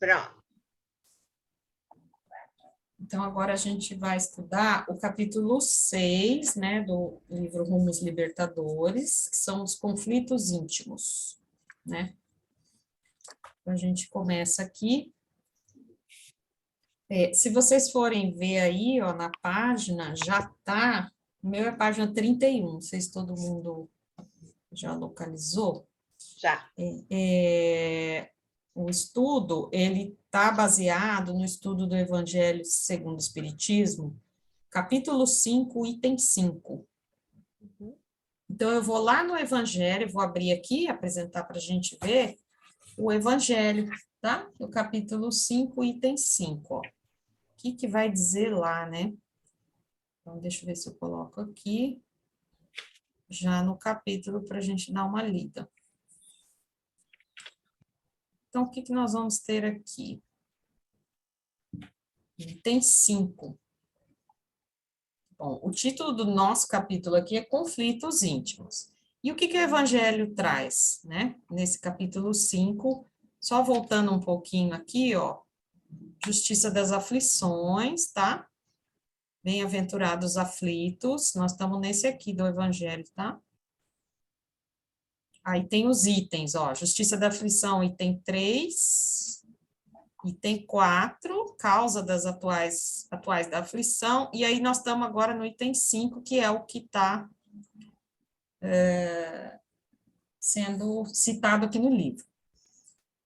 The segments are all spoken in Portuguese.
Pronto. Então, agora a gente vai estudar o capítulo 6, né, do livro Rumos Libertadores, que são os conflitos íntimos, né? Então, a gente começa aqui. Se vocês forem ver aí, ó, na página, já tá, o meu é página 31, não sei se todo mundo já localizou. Já. O estudo, ele está baseado no estudo do Evangelho segundo o Espiritismo, capítulo 5, item 5. Então, eu vou lá no Evangelho, vou abrir aqui, apresentar para a gente ver o Evangelho, tá? O capítulo 5, item 5, ó. O que vai dizer lá, né? Então, deixa eu ver se eu coloco aqui, já no capítulo, para a gente dar uma lida. Então, o que nós vamos ter aqui? Item 5. Bom, o título do nosso capítulo aqui é Conflitos Íntimos. E o que o Evangelho traz, né? Nesse capítulo 5, só voltando um pouquinho aqui, ó, justiça das aflições, tá? Bem-aventurados aflitos, nós estamos nesse aqui do Evangelho, tá? Aí tem os itens, ó, justiça da aflição, item 3, item 4, causa das atuais da aflição, e aí nós estamos agora no item 5, que é o que está sendo citado aqui no livro.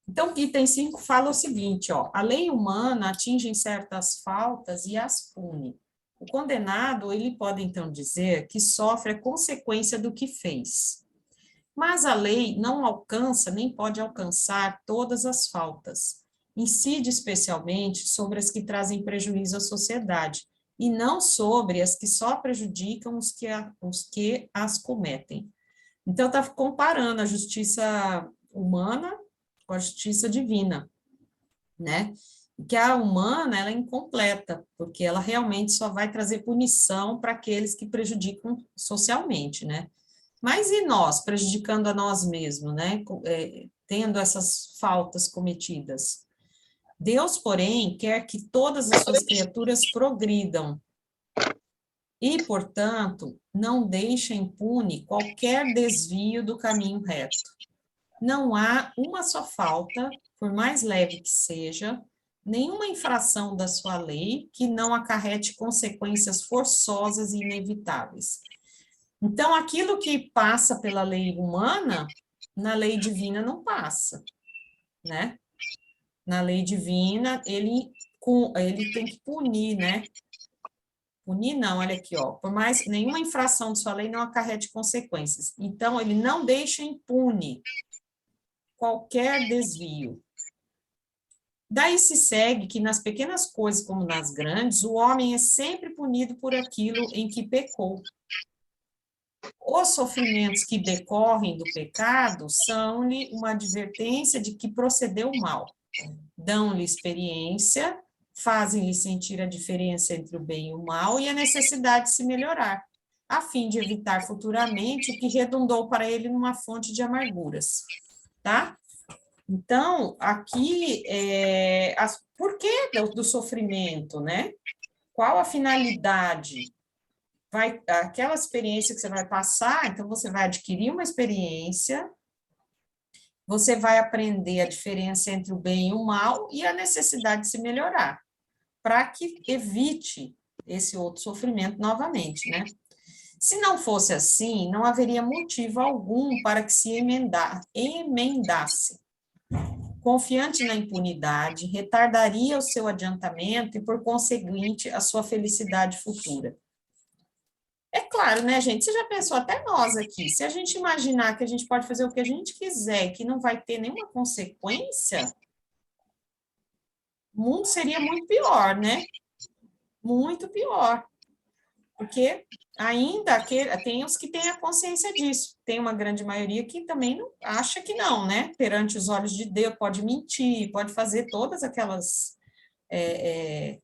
Então, o item 5 fala o seguinte, ó, a lei humana atinge certas faltas e as pune. O condenado, ele pode, então, dizer que sofre a consequência do que fez. Mas a lei não alcança, nem pode alcançar todas as faltas. Incide especialmente sobre as que trazem prejuízo à sociedade, e não sobre as que só prejudicam os que as cometem. Então, está comparando a justiça humana com a justiça divina, né? Que a humana, ela é incompleta, porque ela realmente só vai trazer punição para aqueles que prejudicam socialmente, né? Mas e nós, prejudicando a nós mesmos, né? Tendo essas faltas cometidas. Deus, porém, quer que todas as suas criaturas progridam e, portanto, não deixa impune qualquer desvio do caminho reto. Não há uma só falta, por mais leve que seja, nenhuma infração da sua lei que não acarrete consequências forçosas e inevitáveis. Então, aquilo que passa pela lei humana, na lei divina não passa, né? Na lei divina, ele tem que punir, né? Punir não, olha aqui, ó. Por mais nenhuma infração de sua lei não acarrete consequências. Então, ele não deixa impune qualquer desvio. Daí se segue que nas pequenas coisas como nas grandes, o homem é sempre punido por aquilo em que pecou. Os sofrimentos que decorrem do pecado são-lhe uma advertência de que procedeu mal. Dão-lhe experiência, fazem-lhe sentir a diferença entre o bem e o mal e a necessidade de se melhorar, a fim de evitar futuramente o que redundou para ele numa fonte de amarguras, tá? Então, aqui, por que do sofrimento, né? Qual a finalidade? Aquela experiência que você vai passar, então você vai adquirir uma experiência, você vai aprender a diferença entre o bem e o mal e a necessidade de se melhorar, para que evite esse outro sofrimento novamente, né? Se não fosse assim, não haveria motivo algum para que se emendasse. Confiante na impunidade, retardaria o seu adiantamento e, por conseguinte, a sua felicidade futura. É claro, né, gente? Você já pensou, até nós aqui, se a gente imaginar que a gente pode fazer o que a gente quiser, que não vai ter nenhuma consequência, o mundo seria muito pior, né? Muito pior. Porque ainda tem os que têm a consciência disso. Tem uma grande maioria que também não acha que não, né? Perante os olhos de Deus, pode mentir, pode fazer todas aquelas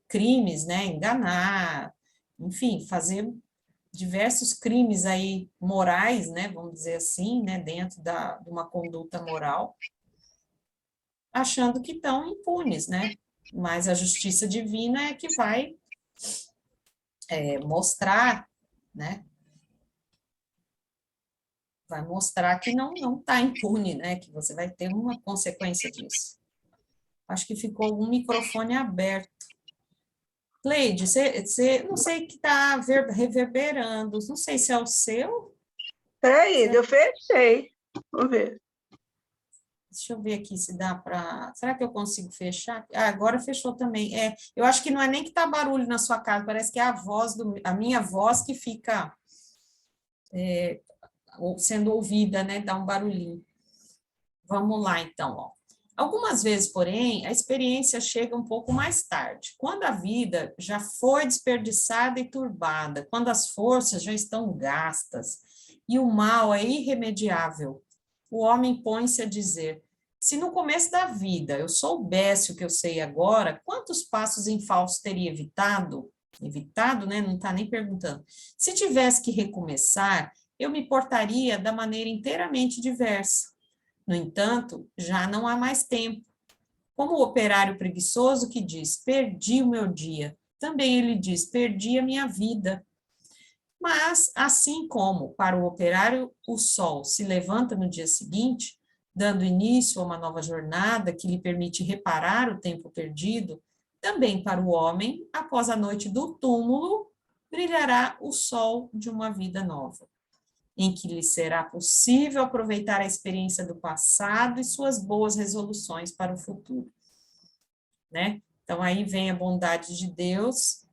crimes, né? Enganar, enfim, fazer diversos crimes aí morais, né, vamos dizer assim, né, dentro de uma conduta moral. achando que estão impunes, né? Mas a justiça divina é que vai mostrar, né? Vai mostrar que não está impune, né? Que você vai ter uma consequência disso. Acho que ficou um microfone aberto. Cleide, você não sei que está reverberando, não sei se é o seu. Peraí, eu fechei. Vamos ver. Deixa eu ver aqui se dá para. Será que eu consigo fechar? Ah, agora fechou também. Eu acho que não é nem que está barulho na sua casa, parece que é a minha voz que fica sendo ouvida, né? Dá um barulhinho. Vamos lá, então, ó. Algumas vezes, porém, a experiência chega um pouco mais tarde, quando a vida já foi desperdiçada e turbada, quando as forças já estão gastas e o mal é irremediável. O homem põe-se a dizer: se no começo da vida eu soubesse o que eu sei agora, quantos passos em falso teria evitado? Evitado, né? Não está nem perguntando. Se tivesse que recomeçar, eu me portaria da maneira inteiramente diversa. No entanto, já não há mais tempo. Como o operário preguiçoso que diz: perdi o meu dia, também ele diz: perdi a minha vida. Mas, assim como para o operário o sol se levanta no dia seguinte, dando início a uma nova jornada que lhe permite reparar o tempo perdido, também para o homem, após a noite do túmulo, brilhará o sol de uma vida nova, em que lhe será possível aproveitar a experiência do passado e suas boas resoluções para o futuro, né? Então, aí vem a bondade de Deus,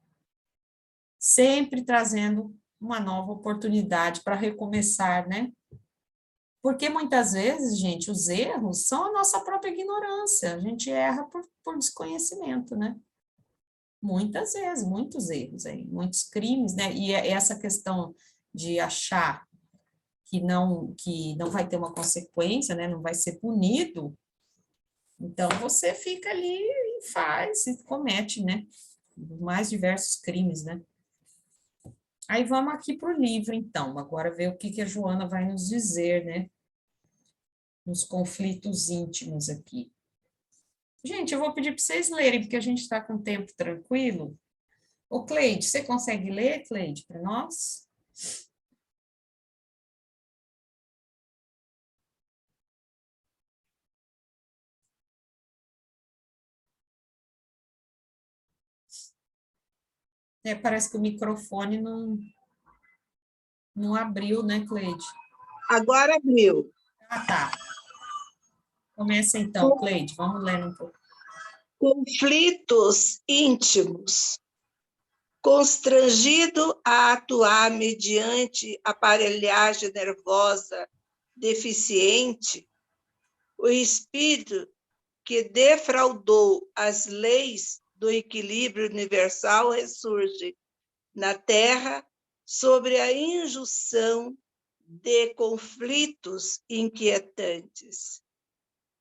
sempre trazendo uma nova oportunidade para recomeçar, né? Porque muitas vezes, gente, os erros são a nossa própria ignorância, a gente erra por desconhecimento, né? Muitas vezes, muitos erros aí, muitos crimes, né? E essa questão de achar que não vai ter uma consequência, né? Não vai ser punido, então você fica ali e faz, e comete, né? Mais diversos crimes, né? Aí vamos aqui para o livro, então, agora ver o que a Joana vai nos dizer, né? Nos conflitos íntimos aqui. Gente, eu vou pedir para vocês lerem, porque a gente está com tempo tranquilo. Ô, Cleide, você consegue ler, Cleide, para nós? Parece que o microfone não abriu, né, Cleide? Agora abriu. Ah, tá. Começa então, Cleide, vamos ler um pouco. Conflitos íntimos. Constrangido a atuar mediante aparelhagem nervosa deficiente, o espírito que defraudou as leis do equilíbrio universal ressurge na Terra sobre a injunção de conflitos inquietantes.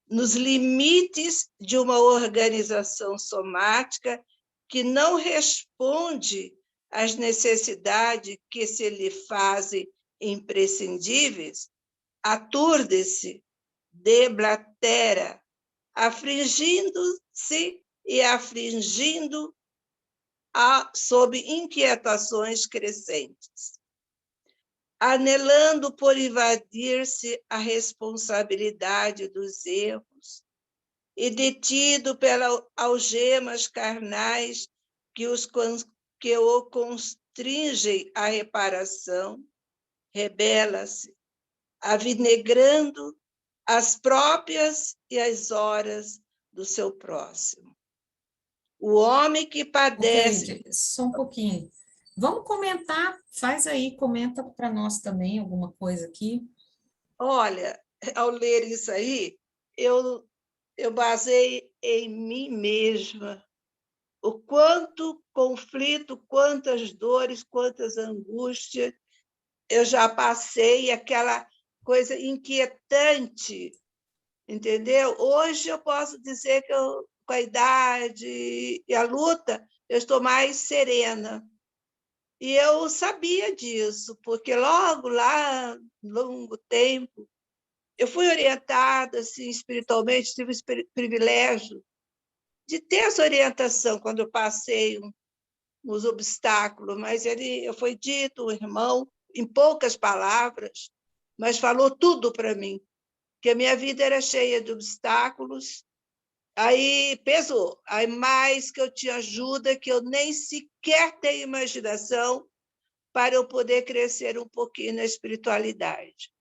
Nos limites de uma organização somática que não responde às necessidades que se lhe fazem imprescindíveis, aturde-se, deblatera, afligindo-se e afligindo sob inquietações crescentes, anelando por invadir-se a responsabilidade dos erros e detido pelas algemas carnais que o constringem à reparação, rebela-se, avinegrando as próprias e as horas do seu próximo. O homem que padece... Cleide, só um pouquinho. Vamos comentar, faz aí, comenta para nós também alguma coisa aqui. Olha, ao ler isso aí, eu basei em mim mesma. O quanto conflito, quantas dores, quantas angústias eu já passei, aquela coisa inquietante, entendeu? Hoje eu posso dizer que com a idade e a luta, eu estou mais serena. E eu sabia disso, porque logo lá, longo tempo, eu fui orientada, assim, espiritualmente, tive o privilégio de ter essa orientação quando eu passei uns obstáculos, mas eu foi dito, o irmão, em poucas palavras, mas falou tudo para mim, que a minha vida era cheia de obstáculos, aí pesou, aí mais que eu tinha ajuda, que eu nem sequer tenho imaginação para eu poder crescer um pouquinho na espiritualidade.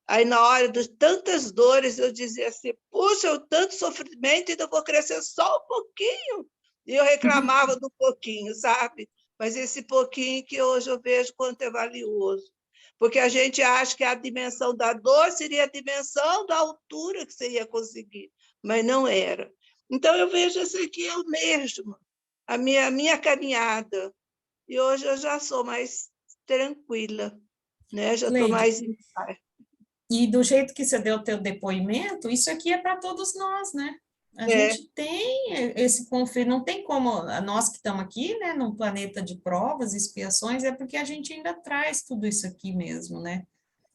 Aí, na hora de tantas dores, eu dizia assim, puxa, eu tanto sofrimento, ainda vou crescer só um pouquinho. E eu reclamava do pouquinho, sabe? Mas esse pouquinho que hoje eu vejo quanto é valioso. Porque a gente acha que a dimensão da dor seria a dimensão da altura que você ia conseguir, mas não era. Então, eu vejo isso aqui eu mesma, a minha caminhada. E hoje eu já sou mais tranquila, né? Já estou Cleide, mais em paz. e do jeito que você deu o teu depoimento, isso aqui é para todos nós, né? A É, gente tem esse conflito, não tem como, nós que estamos aqui, né, num planeta de provas, expiações, é porque a gente ainda traz tudo isso aqui mesmo, né?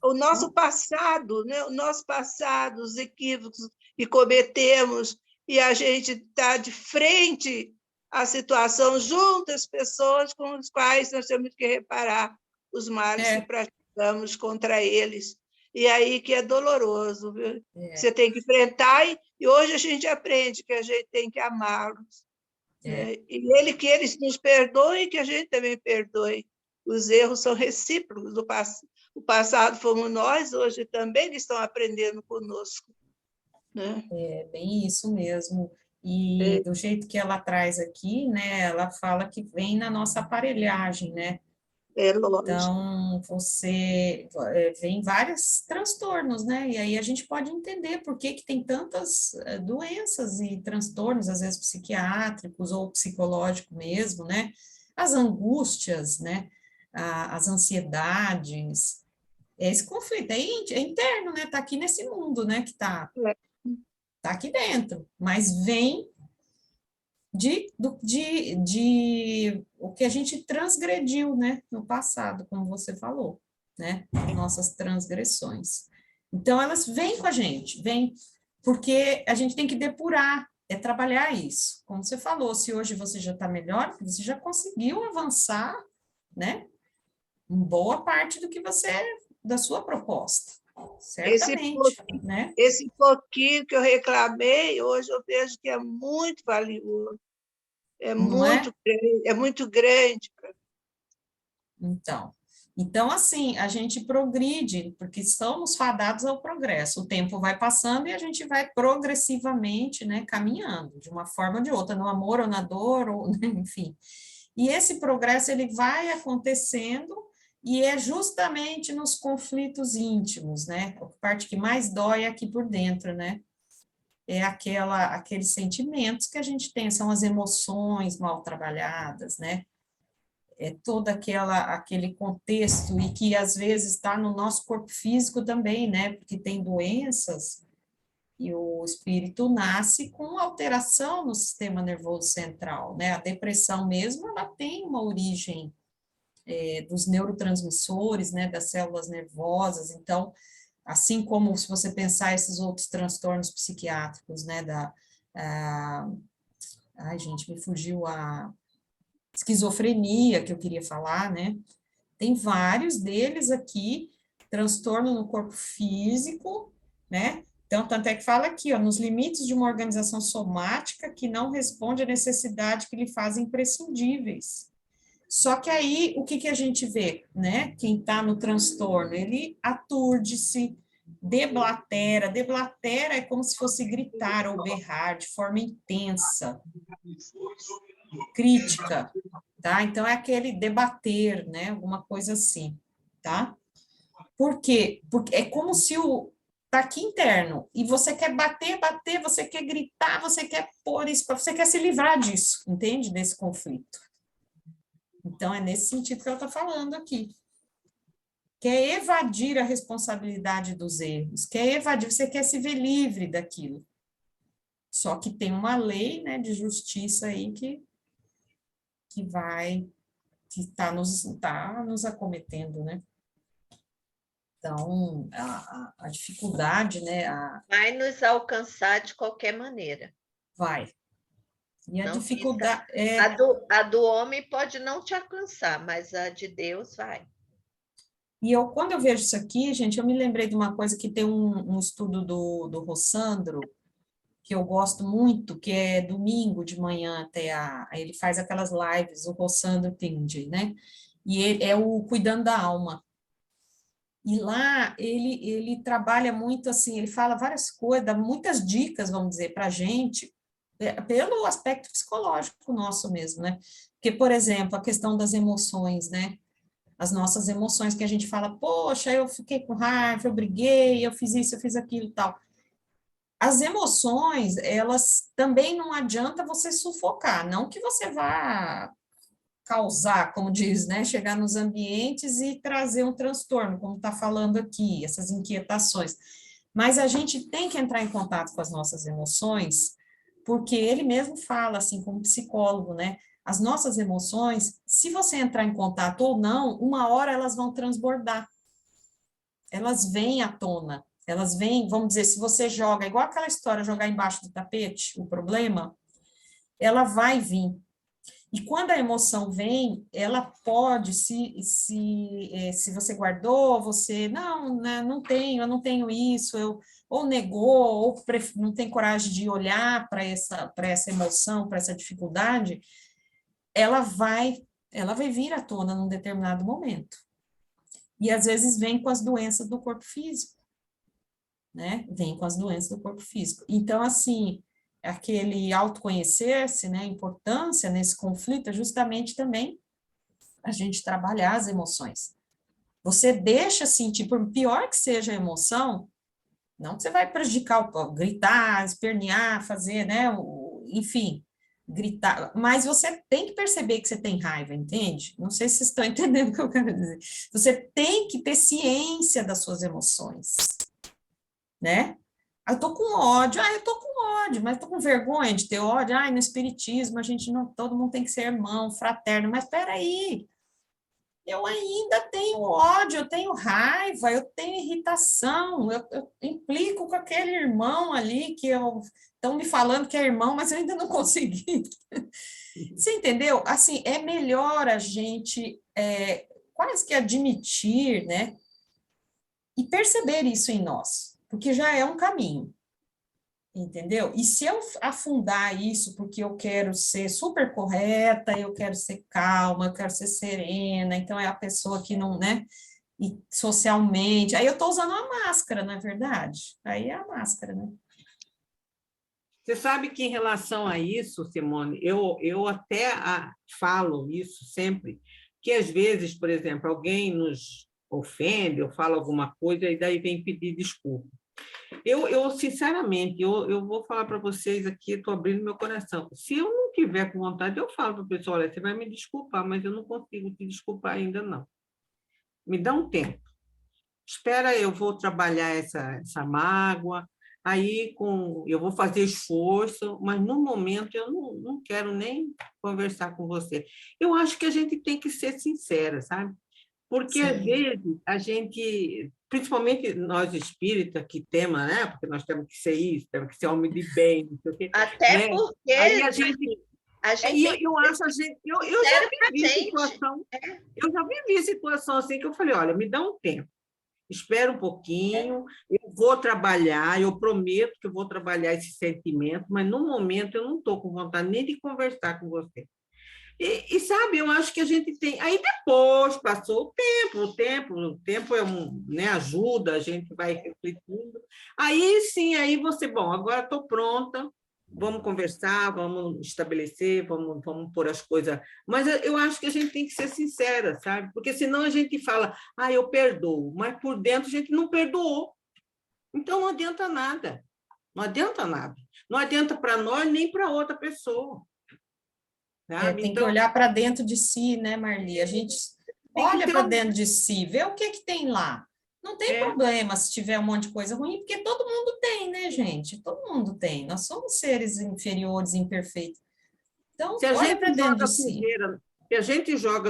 o nosso Então, passado, né? O nosso passado, os equívocos que cometemos, e a gente está de frente à situação, junto às pessoas com as quais nós temos que reparar os males que é, praticamos contra eles. E aí que é doloroso, viu? é, Você tem que enfrentar, e hoje a gente aprende que a gente tem que amá-los, é. né? E ele que eles nos perdoem e que a gente também perdoe. Os erros são recíprocos. O passado fomos nós, hoje também eles estão aprendendo conosco. Né? É bem isso mesmo. E É, do jeito que ela traz aqui, né, ela fala que vem na nossa aparelhagem, né? é lógico. Então, você vem vários transtornos, né? E aí a gente pode entender por que que tem tantas doenças e transtornos, às vezes psiquiátricos ou psicológicos mesmo, né? As angústias, né? As ansiedades, esse conflito é interno, né? Tá aqui nesse mundo, né? Que É. tá aqui dentro, mas vem de o que a gente transgrediu, né, no passado, como você falou, né, nossas transgressões. Então, elas vêm com a gente, vêm, porque a gente tem que depurar, é trabalhar isso. Como você falou, se hoje você já está melhor, você já conseguiu avançar, né, em boa parte do que você, da sua proposta, Esse, certamente, né, esse pouquinho que eu reclamei, hoje eu vejo que é muito valioso, não é? é muito grande. Então, assim, a gente progride, porque somos fadados ao progresso. O tempo vai passando e a gente vai progressivamente, né, caminhando, de uma forma ou de outra, no amor ou na dor, ou, né, enfim. E esse progresso, ele vai acontecendo e é justamente nos conflitos íntimos, né? A parte que mais dói é aqui por dentro, né? É aqueles sentimentos que a gente tem, são as emoções mal trabalhadas, né? Todo aquele contexto e que às vezes está no nosso corpo físico também, né? Porque tem doenças e o espírito nasce com alteração no sistema nervoso central, né? A depressão mesmo, ela tem uma origem dos neurotransmissores, né? Das células nervosas. Então, assim como se você pensar esses outros transtornos psiquiátricos, né? Ai, gente, me fugiu a esquizofrenia que eu queria falar, né? Tem vários deles aqui, transtorno no corpo físico, né? Então, tanto é que fala aqui, ó, nos limites de uma organização somática que não responde à necessidade que lhe fazem imprescindíveis. Só que aí, o que que a gente vê, né? Quem está no transtorno, ele aturde-se, deblatera é como se fosse gritar ou berrar de forma intensa, crítica, tá? Então, é aquele debater, né? Alguma coisa assim, tá? Por quê? Porque é como se o tá aqui interno e você quer bater, você quer gritar, você quer pôr isso, você quer se livrar disso, entende? Desse conflito. Então é nesse sentido que ela está falando aqui. Quer evadir a responsabilidade dos erros, quer evadir, você quer se ver livre daquilo. Só que tem uma lei, né, de justiça aí que vai, que está nos acometendo, né? Então, a dificuldade, né, vai nos alcançar de qualquer maneira. vai. E a Não dificuldade pensa, a do homem pode não te alcançar, mas a de Deus vai. E quando eu vejo isso aqui, gente, eu me lembrei de uma coisa que tem um estudo do Rossandro, que eu gosto muito, que é domingo de manhã ele faz aquelas lives, o Rossandro Tinde, né? E ele é o Cuidando da Alma. E lá ele trabalha muito assim, ele fala várias coisas, dá muitas dicas, vamos dizer, para a gente, pelo aspecto psicológico nosso mesmo, né? Porque, por exemplo, a questão das emoções, né? As nossas emoções que a gente fala, poxa, eu fiquei com raiva, eu briguei, eu fiz isso, eu fiz aquilo e tal. As emoções, elas também não adianta você sufocar, não que você vá causar, como diz, né, chegar nos ambientes e trazer um transtorno, como está falando aqui, essas inquietações. Mas a gente tem que entrar em contato com as nossas emoções, porque ele mesmo fala, assim, como psicólogo, né, as nossas emoções, se você entrar em contato ou não, uma hora elas vão transbordar, elas vêm à tona, elas vêm, vamos dizer, se você joga, igual aquela história, jogar embaixo do tapete, o problema, ela vai vir. E quando a emoção vem, ela pode, se você guardou, você, não, né, não tenho, eu não tenho isso, ou negou, ou não tem coragem de olhar para essa emoção, para essa dificuldade, ela vai vir à tona num determinado momento. E às vezes vem com as doenças do corpo físico, né? Vem com as doenças do corpo físico. Então, assim, aquele autoconhecer-se, né, a importância nesse conflito é justamente também a gente trabalhar as emoções. Você deixa sentir, por pior que seja a emoção, não que você vai prejudicar, gritar, espernear, fazer, né, enfim, gritar, mas você tem que perceber que você tem raiva, entende? Não sei se vocês estão entendendo o que eu quero dizer. Você tem que ter ciência das suas emoções, né? Eu tô com ódio, eu tô com ódio, mas tô com vergonha de ter ódio. No espiritismo a gente não, todo mundo tem que ser irmão, fraterno, mas espera aí. Eu ainda tenho ódio, eu tenho raiva, eu tenho irritação, eu implico com aquele irmão ali que estão me falando que é irmão, mas eu ainda não consegui. Você entendeu? Assim, é melhor a gente quase que admitir, né? E perceber isso em nós, porque já é um caminho. Entendeu? E se eu afundar isso porque eu quero ser super correta, eu quero ser calma, eu quero ser serena, então é a pessoa que não, né? E socialmente, aí eu estou usando uma máscara, não é verdade? Aí é a máscara, né? Você sabe que em relação a isso, Simone, eu até falo isso sempre, que às vezes, por exemplo, alguém nos ofende ou fala alguma coisa e daí vem pedir desculpa. Eu sinceramente, eu vou falar para vocês aqui, estou abrindo meu coração. Se eu não tiver com vontade, eu falo para o pessoal, olha, você vai me desculpar, mas eu não consigo te desculpar ainda, não. Me dá um tempo. Espera, eu vou trabalhar essa mágoa, aí eu vou fazer esforço, mas no momento eu não quero nem conversar com você. Eu acho que a gente tem que ser sincera, sabe? Porque, às vezes, a gente, principalmente nós espíritas, que temos, né? Porque nós temos que ser isso, temos que ser homem de bem, não sei o quê. Até né? porque Aí a gente eu acho eu já vivi situação, eu já vivi situação assim que eu falei, olha, me dá um tempo, espera um pouquinho, eu vou trabalhar, eu prometo que eu vou trabalhar esse sentimento, mas no momento eu não estou com vontade nem de conversar com você. E, sabe, eu acho que a gente tem. Aí depois passou o tempo né, ajuda, a gente vai refletindo. Aí sim, aí você, bom, agora estou pronta, vamos conversar, vamos estabelecer, vamos pôr as coisas. Mas eu acho que a gente tem que ser sincera, sabe? Porque senão a gente fala, eu perdoo, mas por dentro a gente não perdoou. Então não adianta nada. Não adianta nada. Não adianta para nós nem para outra pessoa. Tem que olhar para dentro de si, né, Marli? A gente olha para dentro de si, vê o que tem lá. Não tem problema se tiver um monte de coisa ruim, porque todo mundo tem, né, gente? Todo mundo tem. Nós somos seres inferiores, imperfeitos. Então, olha para dentro de si. Se a gente joga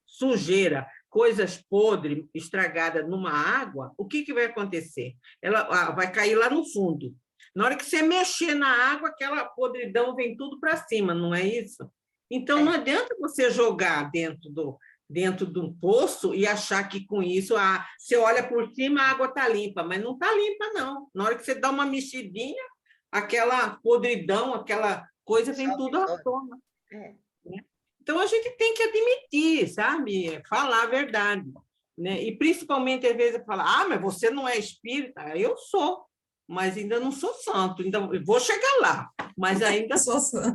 sujeira coisas podres, estragadas numa água, o que vai acontecer? Ela vai cair lá no fundo. Na hora que você mexer na água, aquela podridão vem tudo para cima, não é isso? Então, não adianta você jogar dentro de um poço e achar que com isso você olha por cima, a água está limpa, mas não está limpa, não. Na hora que você dá uma mexidinha, aquela podridão, aquela coisa vem tudo à tona. Então, a gente tem que admitir, sabe? Falar a verdade. Né? E, principalmente, às vezes, falar, mas você não é espírita? Eu sou, mas ainda não sou santo. Então, eu vou chegar lá, mas ainda sou santo.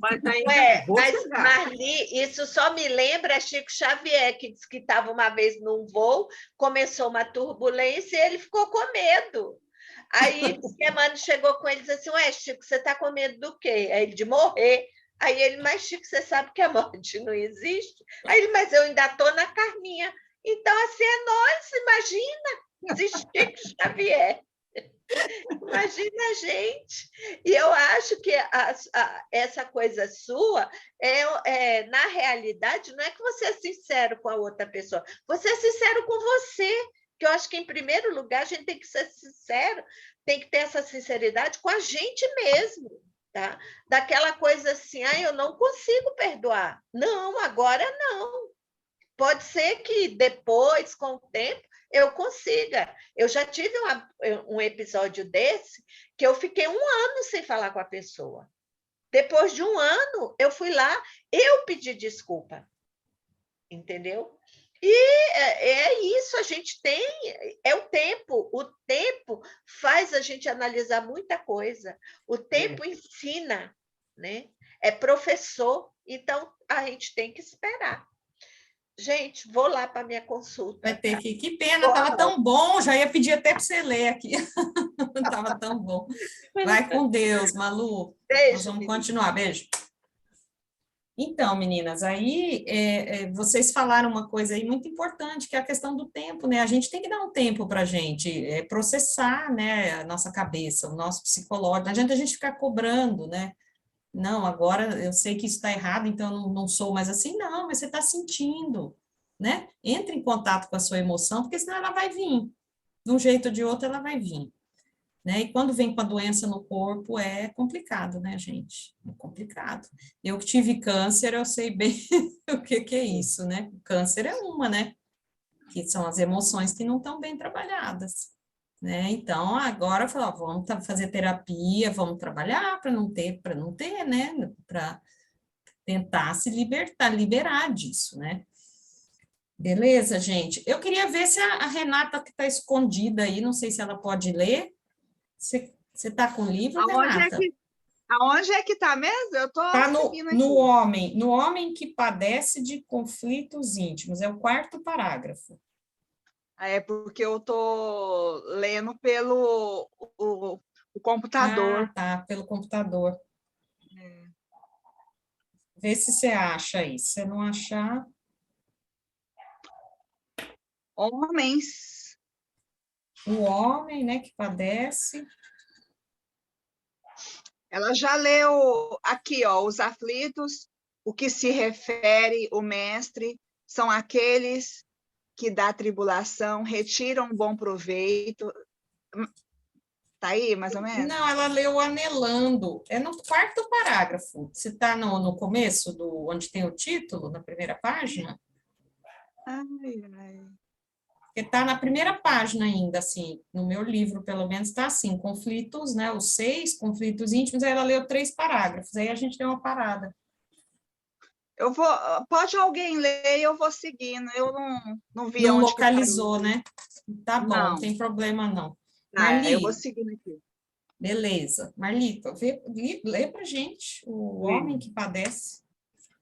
Mas ainda vou mas, chegar. Marli, isso só me lembra Chico Xavier, que disse que estava uma vez num voo, começou uma turbulência e ele ficou com medo. Aí Emmanuel chegou com ele e disse assim, ué, Chico, você está com medo do quê? Aí ele, de morrer. Aí ele, mas Chico, você sabe que a morte não existe? Aí ele, mas eu ainda estou na carninha. Então, assim, é nós, imagina, se Chico Xavier. Imagina a gente. E eu acho que essa coisa sua, na realidade, não é que você é sincero com a outra pessoa, você é sincero com você. Que eu acho que, em primeiro lugar, a gente tem que ser sincero, tem que ter essa sinceridade com a gente mesmo. Tá? Daquela coisa assim, eu não consigo perdoar. Não, agora não. Pode ser que depois, com o tempo, eu consiga. Eu já tive um episódio desse que eu fiquei 1 ano sem falar com a pessoa. Depois de 1 ano, eu fui lá, eu pedi desculpa. Entendeu? E é isso, a gente tem, é o tempo faz a gente analisar muita coisa, o tempo ensina, né? É professor, então a gente tem que esperar. Gente, vou lá para a minha consulta. Vai ter que ir. Que pena, estava tão bom, já ia pedir até para você ler aqui. Estava tão bom. Vai com Deus, Malu. Beijo, nós vamos menina. continuar. Beijo. Então, meninas, aí vocês falaram uma coisa aí muito importante, que é a questão do tempo, né? A gente tem que dar um tempo para a gente processar, né, a nossa cabeça, o nosso psicológico. Não adianta a gente ficar cobrando, né? Não, agora eu sei que isso está errado, então eu não sou mais assim. Não, mas você está sentindo, né? Entre em contato com a sua emoção, porque senão ela vai vir. De um jeito ou de outro, ela vai vir. Né? E quando vem com a doença no corpo, é complicado, né, gente? É complicado. Eu que tive câncer, eu sei bem o que é isso, né? O câncer é uma, né? Que são as emoções que não estão bem trabalhadas, né? Então, agora, falar, vamos fazer terapia, vamos trabalhar para não ter, né? Para tentar se liberar disso, né? Beleza, gente? Eu queria ver se a Renata, que está escondida aí, não sei se ela pode ler. Você está com o livro, Renata? Aonde é que está mesmo? Eu estou seguindo aqui. No homem que padece de conflitos íntimos, é o 4º parágrafo. É porque eu estou lendo pelo o computador. Ah, tá, pelo computador. Vê se você acha aí. Se você não achar... Homens. O homem, né, que padece... Ela já leu aqui, ó, os aflitos, o que se refere o mestre, são aqueles que da tribulação retiram bom proveito. Está aí, mais ou menos? Não, ela leu anelando. É no 4º parágrafo. Você está no começo, onde tem o título, na primeira página? Ai, ai. Porque está na primeira página ainda, assim, no meu livro, pelo menos, está assim, conflitos, né, os 6 conflitos íntimos, aí ela leu 3 parágrafos, aí a gente deu uma parada. Pode alguém ler e eu vou seguindo, eu não vi não onde localizou, que parou. né? Tá bom, não tem problema não. Marli, eu vou seguindo aqui. Beleza. Marlita, lê para gente o homem que padece.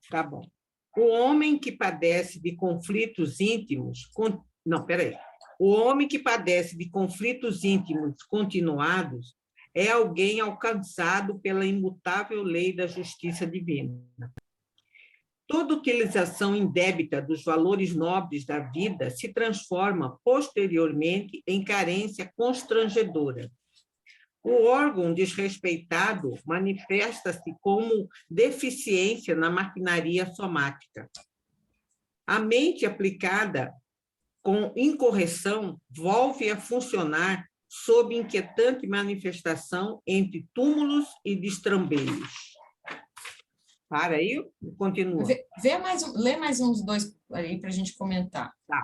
Tá bom. O homem que padece de conflitos íntimos... Não, peraí. O homem que padece de conflitos íntimos continuados é alguém alcançado pela imutável lei da justiça divina. Toda utilização indébita dos valores nobres da vida se transforma posteriormente em carência constrangedora. O órgão desrespeitado manifesta-se como deficiência na maquinaria somática. A mente aplicada com incorreção volve a funcionar sob inquietante manifestação entre túmulos e destrambelhos. Para aí, continua. Lê mais uns 2 aí para a gente comentar. Tá.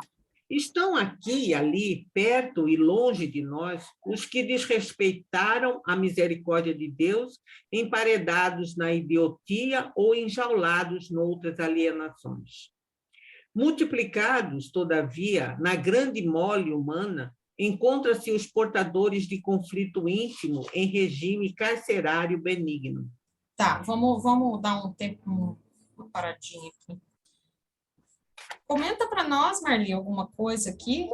Estão aqui e ali, perto e longe de nós, os que desrespeitaram a misericórdia de Deus, emparedados na idiotia ou enjaulados noutras alienações. Multiplicados, todavia, na grande mole humana, encontram-se os portadores de conflito íntimo em regime carcerário benigno. Tá, vamos dar um tempo, uma paradinha aqui. Comenta para nós, Marli, alguma coisa aqui.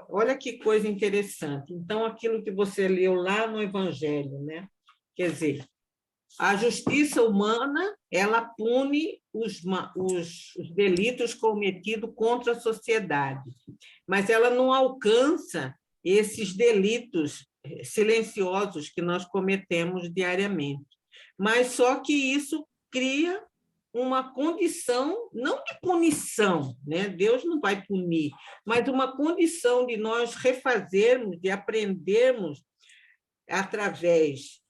Olha que coisa interessante. Então, aquilo que você leu lá no Evangelho, né? Quer dizer, a justiça humana, ela pune os delitos cometidos contra a sociedade, mas ela não alcança esses delitos silenciosos que nós cometemos diariamente. Mas só que isso cria uma condição, não de punição, né? Deus não vai punir, mas uma condição de nós refazermos, de aprendermos através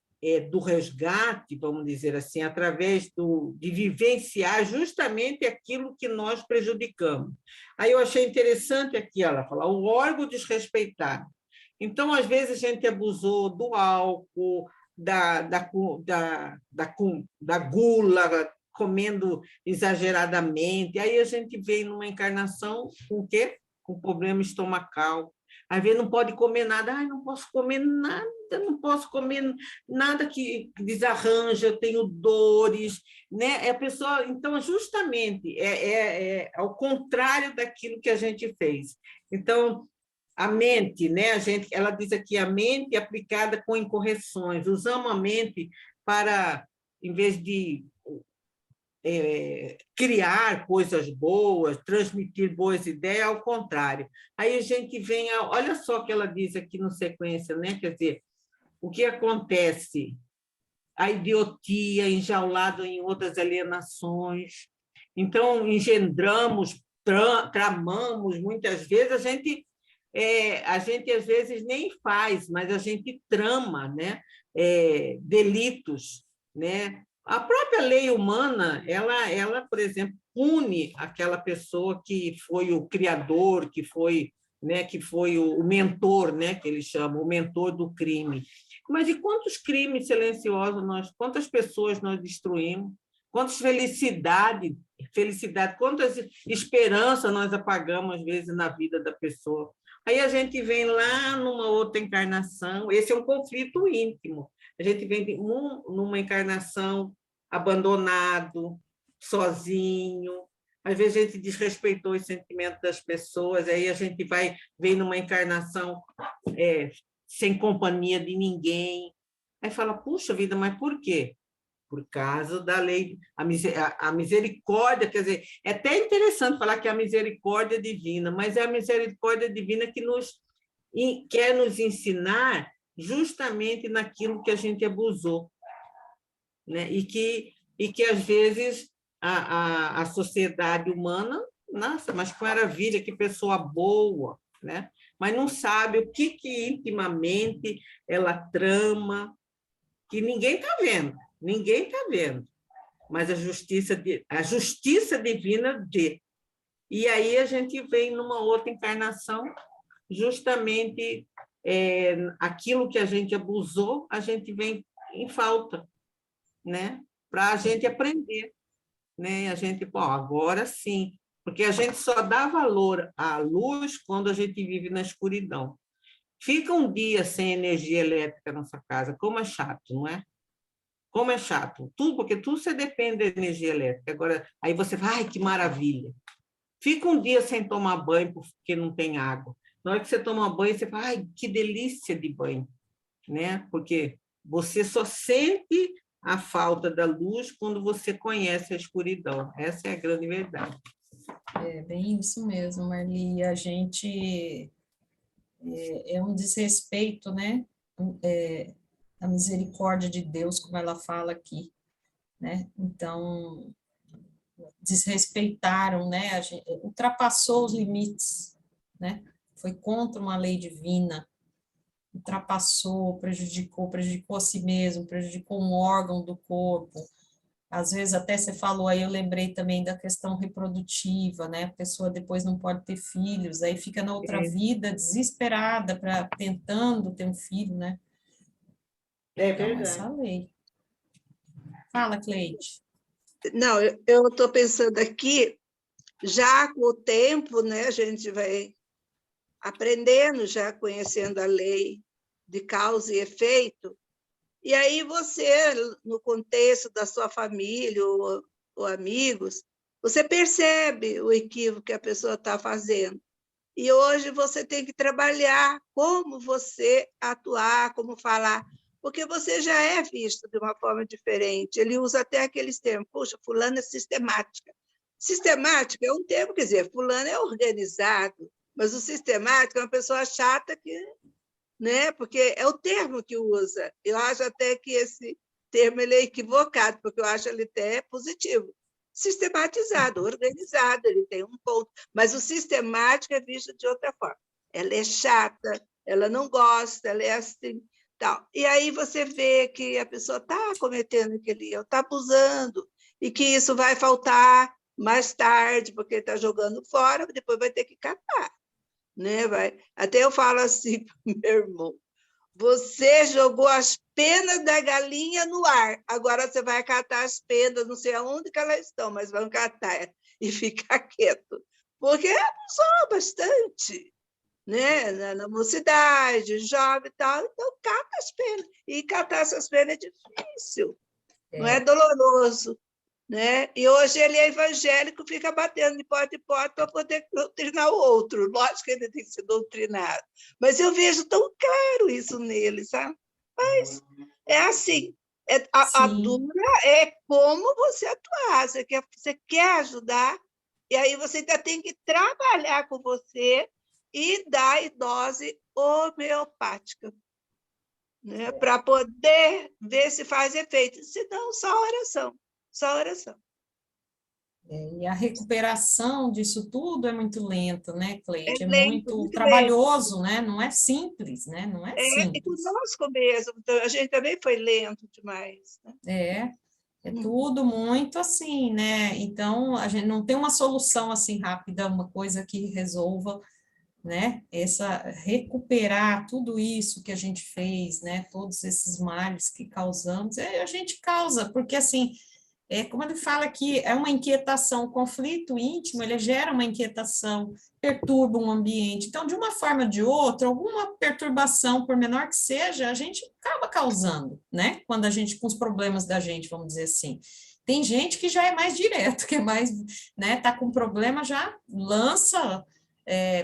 do resgate, vamos dizer assim, através de vivenciar justamente aquilo que nós prejudicamos. Aí eu achei interessante aqui, ela fala, o órgão desrespeitado. Então, às vezes, a gente abusou do álcool, da gula, comendo exageradamente, aí a gente vem numa encarnação com o quê? Com problema estomacal. Às vezes não pode comer nada, não posso comer nada, não posso comer nada que desarranja, eu tenho dores, né? A pessoa, então, justamente, ao contrário daquilo que a gente fez. Então, a mente, né? Ela diz aqui, a mente aplicada com incorreções, usamos a mente para, em vez de criar coisas boas, transmitir boas ideias, ao contrário. Aí a gente vem, olha só o que ela diz aqui no sequência, né? Quer dizer, o que acontece? A idiotia enjaulada em outras alienações. Então, engendramos, tramamos, muitas vezes, a gente às vezes nem faz, mas a gente trama, né? Delitos, né? A própria lei humana, ela, por exemplo, pune aquela pessoa que foi o criador, que foi, né, o mentor, né, que eles chamam, o mentor do crime. Mas de quantos crimes silenciosos quantas pessoas nós destruímos? Quantas felicidade, quantas esperanças nós apagamos, às vezes, na vida da pessoa. Aí a gente vem lá numa outra encarnação, esse é um conflito íntimo. A gente vem numa encarnação abandonado, sozinho, às vezes a gente desrespeitou os sentimentos das pessoas, aí a gente vem numa encarnação sem companhia de ninguém. Aí fala, puxa vida, mas por quê? Por causa da lei, a misericórdia, quer dizer, é até interessante falar que é a misericórdia divina, mas é a misericórdia divina que quer nos ensinar justamente naquilo que a gente abusou, né? E que às vezes a sociedade humana, nossa, mas que maravilha, que pessoa boa, né? Mas não sabe o que intimamente ela trama, que ninguém está vendo. Ninguém está vendo, mas a justiça divina vê. E aí a gente vem numa outra encarnação, justamente aquilo que a gente abusou, a gente vem em falta, né? Para a gente aprender, né? A gente, agora sim, porque a gente só dá valor à luz quando a gente vive na escuridão. Fica um dia sem energia elétrica na sua casa, como é chato, não é? Como é chato. Porque tudo você depende da energia elétrica. Agora, aí você vai, ai, que maravilha. Fica um dia sem tomar banho porque não tem água. Na hora que você toma banho, você fala, ai, que delícia de banho, né? Porque você só sente a falta da luz quando você conhece a escuridão. Essa é a grande verdade. É bem isso mesmo, Marli. A gente é um desrespeito, né? A misericórdia de Deus, como ela fala aqui, né? Então, desrespeitaram, né? Ultrapassou os limites, né? Foi contra uma lei divina, ultrapassou, prejudicou a si mesmo, prejudicou um órgão do corpo. Às vezes, até você falou aí, eu lembrei também da questão reprodutiva, né? A pessoa depois não pode ter filhos, aí fica na outra vida desesperada, tentando ter um filho, né? É Então, verdade. essa lei. Fala, Cleide. Não, eu estou pensando aqui, já com o tempo, né, a gente vai aprendendo, já conhecendo a lei de causa e efeito, e aí você, no contexto da sua família ou amigos, você percebe o equívoco que a pessoa está fazendo. E hoje você tem que trabalhar como você atuar, como falar, porque você já é visto de uma forma diferente. Ele usa até aqueles termos, poxa, fulano é sistemática. Sistemática é um termo, quer dizer, fulano é organizado, mas o sistemático é uma pessoa chata que, né? Porque é o termo que usa. Eu acho até que esse termo ele é equivocado, porque eu acho ele até positivo. Sistematizado, organizado, ele tem um ponto, mas o sistemático é visto de outra forma. Ela é chata, ela não gosta, ela é assim, tal. E aí você vê que a pessoa está cometendo aquele erro, está abusando, e que isso vai faltar mais tarde, porque está jogando fora, depois vai ter que catar, né? Até eu falo assim para o meu irmão, você jogou as penas da galinha no ar, agora você vai catar as penas, não sei aonde que elas estão, mas vão catar e ficar quieto, porque abusou bastante, né? Na mocidade, jovem e tal, então cata as penas, e catar essas penas é difícil, não é doloroso, né? E hoje ele é evangélico, fica batendo de porta em porta para poder doutrinar o outro. Lógico que ele tem que ser doutrinado, mas eu vejo tão claro isso nele, sabe? Mas é assim, a dura é como você atuar, você quer ajudar, e aí você ainda tem que trabalhar com você e dar dose homeopática, né? Para poder ver se faz efeito, senão só oração. Só oração. E a recuperação disso tudo é muito lenta, né, Cleide? É Lento, muito muito lento. trabalhoso, né? Não é simples, né? Não é E simples. conosco mesmo, então, a gente também foi lento demais. Né? É tudo muito assim, né? Então, a gente não tem uma solução assim rápida, uma coisa que resolva, né? Recuperar tudo isso que a gente fez, né? Todos esses males que causamos, a gente causa, porque assim, como ele fala aqui, é uma inquietação, o conflito íntimo, ele gera uma inquietação, perturba um ambiente. Então, de uma forma ou de outra, alguma perturbação, por menor que seja, a gente acaba causando, né? Quando a gente, com os problemas da gente, vamos dizer assim. Tem gente que já é mais direto, que é mais, né? Tá com problema, já lança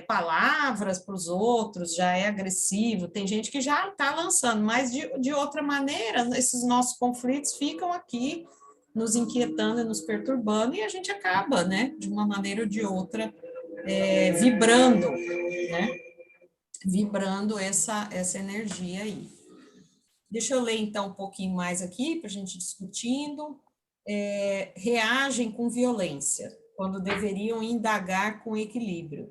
palavras para os outros, já é agressivo. Tem gente que já está lançando, mas de outra maneira, esses nossos conflitos ficam aqui nos inquietando e nos perturbando, e a gente acaba, né, de uma maneira ou de outra, vibrando, né, vibrando essa energia aí. Deixa eu ler, então, um pouquinho mais aqui, para a gente discutindo. Reagem com violência, quando deveriam indagar com equilíbrio.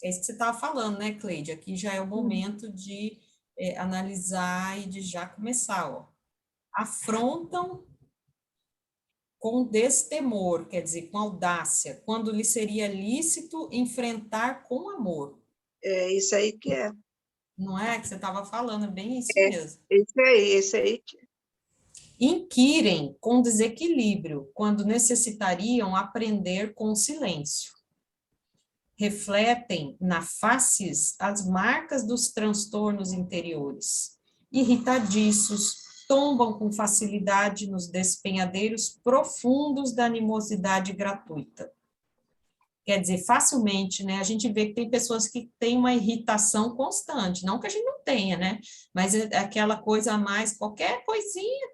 É isso que você estava falando, né, Cleide? Aqui já é o momento de analisar e de já começar, ó. Afrontam com destemor, quer dizer, com audácia, quando lhe seria lícito enfrentar com amor. É isso aí que é. Não é que você estava falando, é bem isso É, mesmo. isso aí que é. Inquirem com desequilíbrio, quando necessitariam aprender com silêncio. Refletem na faces as marcas dos transtornos interiores. Irritadiços, tombam com facilidade nos despenhadeiros profundos da animosidade gratuita. Quer dizer, facilmente, né? A gente vê que tem pessoas que têm uma irritação constante, não que a gente não tenha, né? Mas é aquela coisa a mais, qualquer coisinha,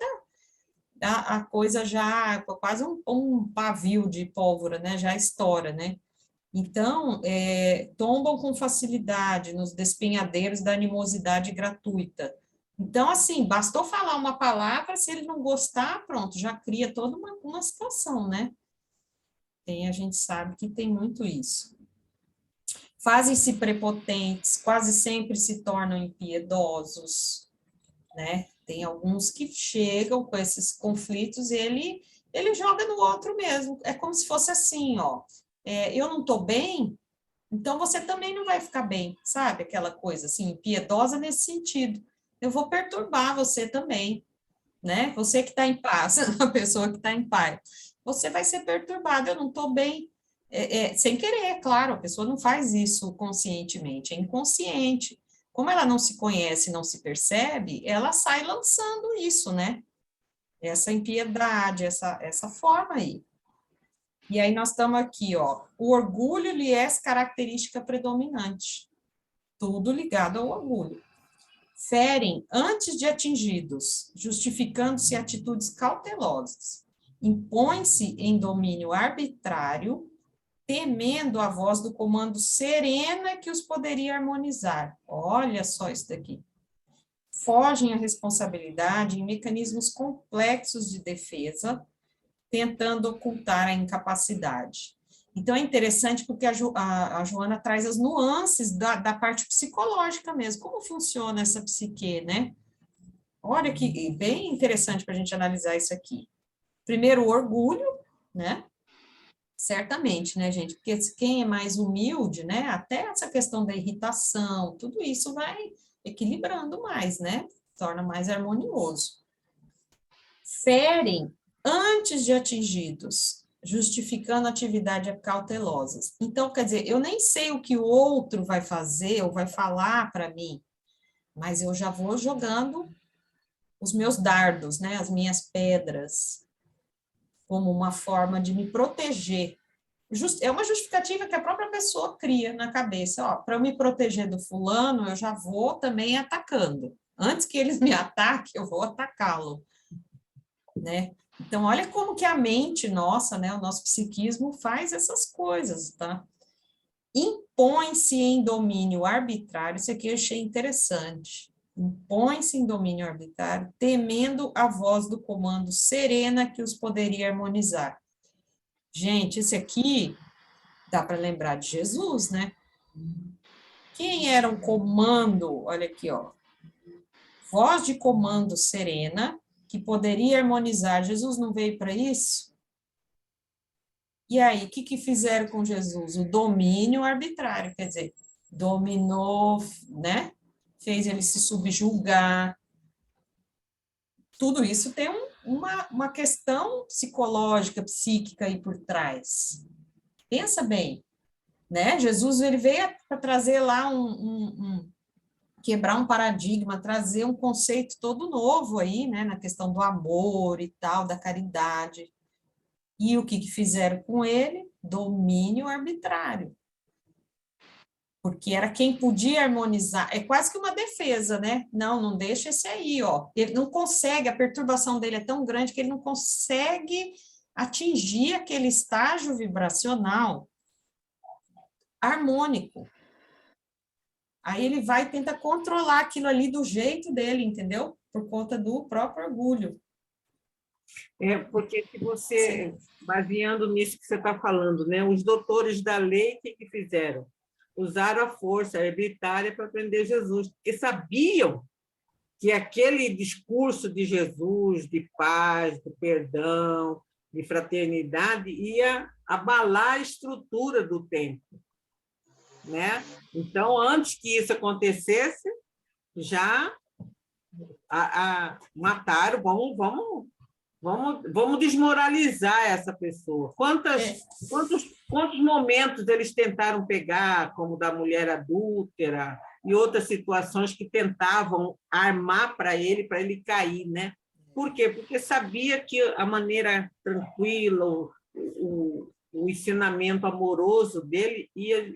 a coisa já, quase um pavio de pólvora, né? Já estoura, né? Então, tombam com facilidade nos despenhadeiros da animosidade gratuita. Então, assim, bastou falar uma palavra, se ele não gostar, pronto, já cria toda uma situação, né? A gente sabe que tem muito isso. Fazem-se prepotentes, quase sempre se tornam impiedosos, né? Tem alguns que chegam com esses conflitos e ele joga no outro mesmo. É como se fosse assim, ó. Eu não estou bem, então você também não vai ficar bem, sabe? Aquela coisa assim, impiedosa nesse sentido. Eu vou perturbar você também, né? Você que está em paz, a pessoa que está em paz. Você vai ser perturbado, eu não estou bem. Sem querer, claro, a pessoa não faz isso conscientemente, é inconsciente. Como ela não se conhece, não se percebe, ela sai lançando isso, né? Essa impiedade, essa forma aí. E aí nós estamos aqui, ó. O orgulho lhe é característica predominante. Tudo ligado ao orgulho. Ferem antes de atingidos, justificando-se atitudes cautelosas. Impõe-se em domínio arbitrário, temendo a voz do comando serena que os poderia harmonizar. Olha só isso daqui. Fogem à responsabilidade em mecanismos complexos de defesa, tentando ocultar a incapacidade. Então, é interessante porque a Joana traz as nuances da parte psicológica mesmo, como funciona essa psique, né? Olha que bem interessante para a gente analisar isso aqui. Primeiro, o orgulho, né? Certamente, né, gente? Porque quem é mais humilde, né? Até essa questão da irritação, tudo isso vai equilibrando mais, né? Torna mais harmonioso. Ferem antes de atingidos, justificando atividade cautelosas. Então, quer dizer, eu nem sei o que o outro vai fazer ou vai falar para mim, mas eu já vou jogando os meus dardos, né? As minhas pedras, como uma forma de me proteger. É uma justificativa que a própria pessoa cria na cabeça. Ó, para eu me proteger do fulano, eu já vou também atacando. Antes que eles me ataquem, eu vou atacá-lo, né? Então, olha como que a mente nossa, né, o nosso psiquismo faz essas coisas, tá? Impõe-se em domínio arbitrário, isso aqui eu achei interessante. Impõe-se em domínio arbitrário, temendo a voz do comando serena que os poderia harmonizar. Gente, esse aqui dá para lembrar de Jesus, né? Quem era um comando? Olha aqui, ó. Voz de comando serena que poderia harmonizar. Jesus não veio para isso? E aí, o que fizeram com Jesus? O domínio arbitrário, quer dizer, dominou, né? Fez ele se subjugar. Tudo isso tem uma questão psicológica, psíquica aí por trás. Pensa bem, né? Jesus ele veio para trazer lá quebrar um paradigma, trazer um conceito todo novo aí, né? Na questão do amor e tal, da caridade. E o que fizeram com ele? Domínio arbitrário. Porque era quem podia harmonizar. É quase que uma defesa, né? Não deixa esse aí, ó. Ele não consegue, a perturbação dele é tão grande que ele não consegue atingir aquele estágio vibracional harmônico. Aí ele vai tentar controlar aquilo ali do jeito dele, entendeu? Por conta do próprio orgulho. Porque se você, baseando nisso que você está falando, né, os doutores da lei, o que fizeram? Usaram a força arbitrária para prender Jesus, porque sabiam que aquele discurso de Jesus, de paz, de perdão, de fraternidade, ia abalar a estrutura do templo, né? Então, antes que isso acontecesse, já mataram, vamos desmoralizar essa pessoa. Quantos momentos eles tentaram pegar, como da mulher adúltera e outras situações que tentavam armar para ele cair, né? Por quê? Porque sabia que a maneira tranquila, o ensinamento amoroso dele ia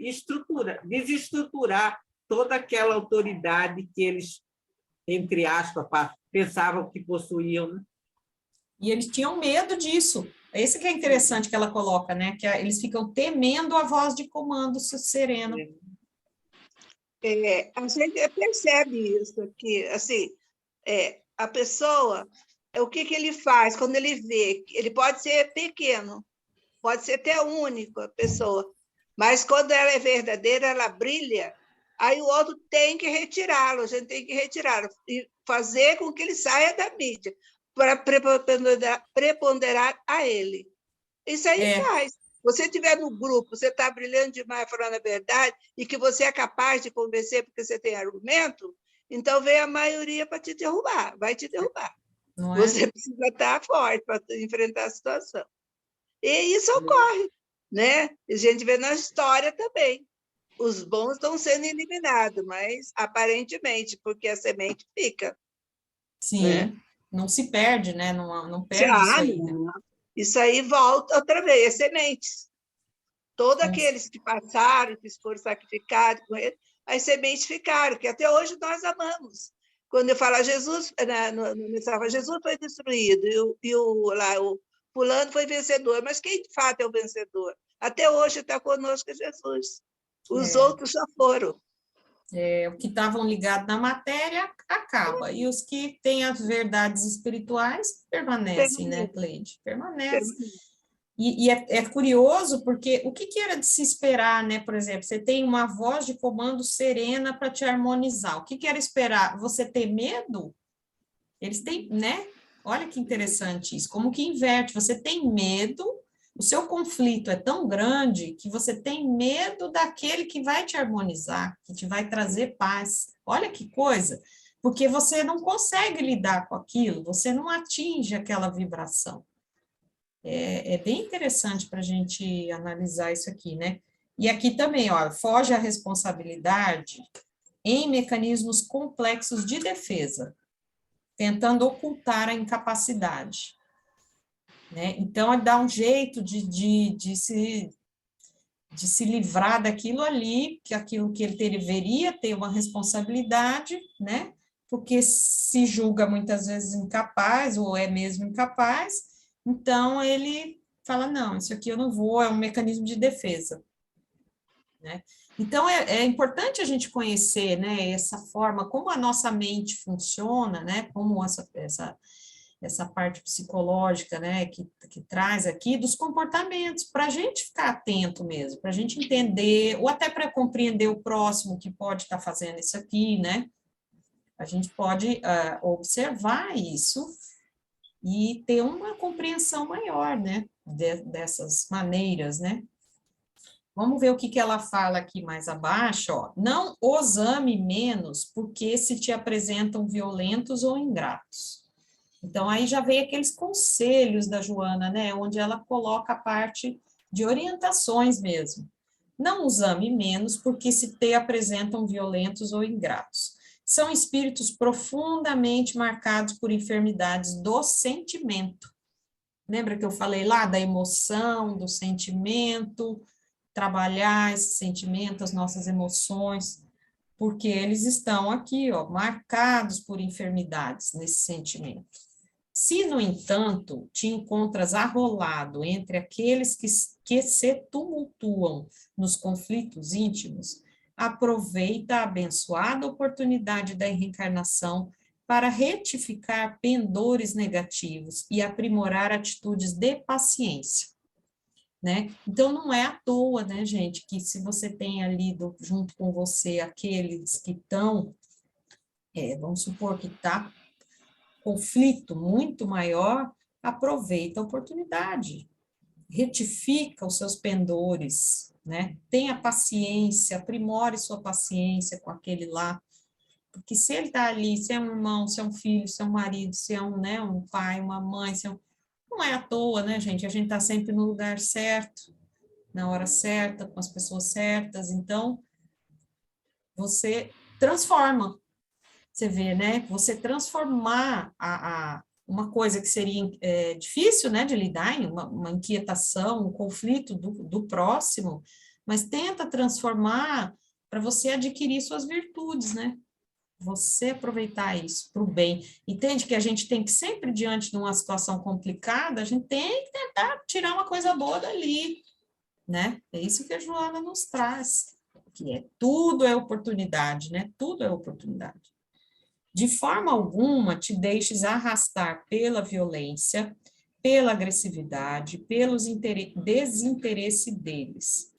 desestruturar toda aquela autoridade que eles, entre aspas, pensavam que possuíam, né? E eles tinham medo disso. Esse que é interessante que ela coloca, né? Que eles ficam temendo a voz de comando sereno. A gente percebe isso, que assim, a pessoa, o que ele faz quando ele vê? Ele pode ser pequeno, pode ser até único a pessoa, mas quando ela é verdadeira, ela brilha, aí o outro tem que retirá-lo, a gente tem que retirá-lo e fazer com que ele saia da mídia, para preponderar a ele. Isso aí faz. Você estiver no grupo, você está brilhando demais, falando a verdade, e que você é capaz de convencer porque você tem argumento, então vem a maioria para te derrubar, vai te derrubar. Não é? Você precisa estar forte para enfrentar a situação. E isso ocorre, né? A gente vê na história também. Os bons estão sendo eliminados, mas aparentemente, porque a semente fica. Sim, Né? não se perde, né? Não perde isso aí, né? Não. Isso aí volta outra vez, é sementes. Todos aqueles que passaram, que foram sacrificados com ele, as sementes ficaram, que até hoje nós amamos. Quando eu falo Jesus, Jesus foi destruído, e o fulano foi vencedor, mas quem de fato é o vencedor? Até hoje está conosco Jesus. Os outros já foram. O que estavam ligados na matéria acaba, e os que têm as verdades espirituais permanecem, né, Cleide? Permanecem. E é curioso, porque o que era de se esperar, né? Por exemplo, você tem uma voz de comando serena para te harmonizar. O que era esperar? Você ter medo? Eles têm, né? Olha que interessante isso. Como que inverte? Você tem medo, o seu conflito é tão grande que você tem medo daquele que vai te harmonizar, que te vai trazer paz. Olha que coisa! Porque você não consegue lidar com aquilo, você não atinge aquela vibração. É bem interessante para a gente analisar isso aqui, né? E aqui também, ó, foge a responsabilidade em mecanismos complexos de defesa, tentando ocultar a incapacidade, né? Então, dá um jeito de se livrar daquilo ali, que aquilo que ele deveria ter uma responsabilidade, né? Porque se julga muitas vezes incapaz, ou é mesmo incapaz, então ele fala, não, isso aqui eu não vou, é um mecanismo de defesa, né? Então, é importante a gente conhecer, né, essa forma, como a nossa mente funciona, né, como essa parte psicológica, né, que traz aqui, dos comportamentos, para a gente ficar atento mesmo, para a gente entender, ou até para compreender o próximo que pode estar fazendo isso aqui, né, a gente pode observar isso e ter uma compreensão maior, né, dessas maneiras, né. Vamos ver o que ela fala aqui mais abaixo, ó. Não os ame menos porque se te apresentam violentos ou ingratos. Então, aí já veio aqueles conselhos da Joana, né, onde ela coloca a parte de orientações mesmo. Não os ame menos porque se te apresentam violentos ou ingratos. São espíritos profundamente marcados por enfermidades do sentimento. Lembra que eu falei lá da emoção, do sentimento, trabalhar esse sentimento, as nossas emoções, porque eles estão aqui, ó, marcados por enfermidades nesse sentimento. Se, no entanto, te encontras arrolado entre aqueles que se tumultuam nos conflitos íntimos, aproveita a abençoada oportunidade da reencarnação para retificar pendores negativos e aprimorar atitudes de paciência, né? Então, não é à toa, né, gente, que se você tem ali junto com você aqueles que estão, vamos supor que está conflito muito maior, aproveita a oportunidade, retifica os seus pendores, né? Tenha paciência, aprimore sua paciência com aquele lá, porque se ele está ali, se é um irmão, se é um filho, se é um marido, se é um pai, uma mãe, não é à toa, né, gente? A gente está sempre no lugar certo, na hora certa, com as pessoas certas, então você transforma. Você vê, né? Você transformar uma coisa que seria difícil, né, de lidar, em uma inquietação, um conflito do próximo, mas tenta transformar para você adquirir suas virtudes, né? Você aproveitar isso para o bem. Entende que a gente tem que sempre, diante de uma situação complicada, a gente tem que tentar tirar uma coisa boa dali, né? É isso que a Joana nos traz, que tudo é oportunidade, né? Tudo é oportunidade. De forma alguma te deixes arrastar pela violência, pela agressividade, pelos desinteresse deles.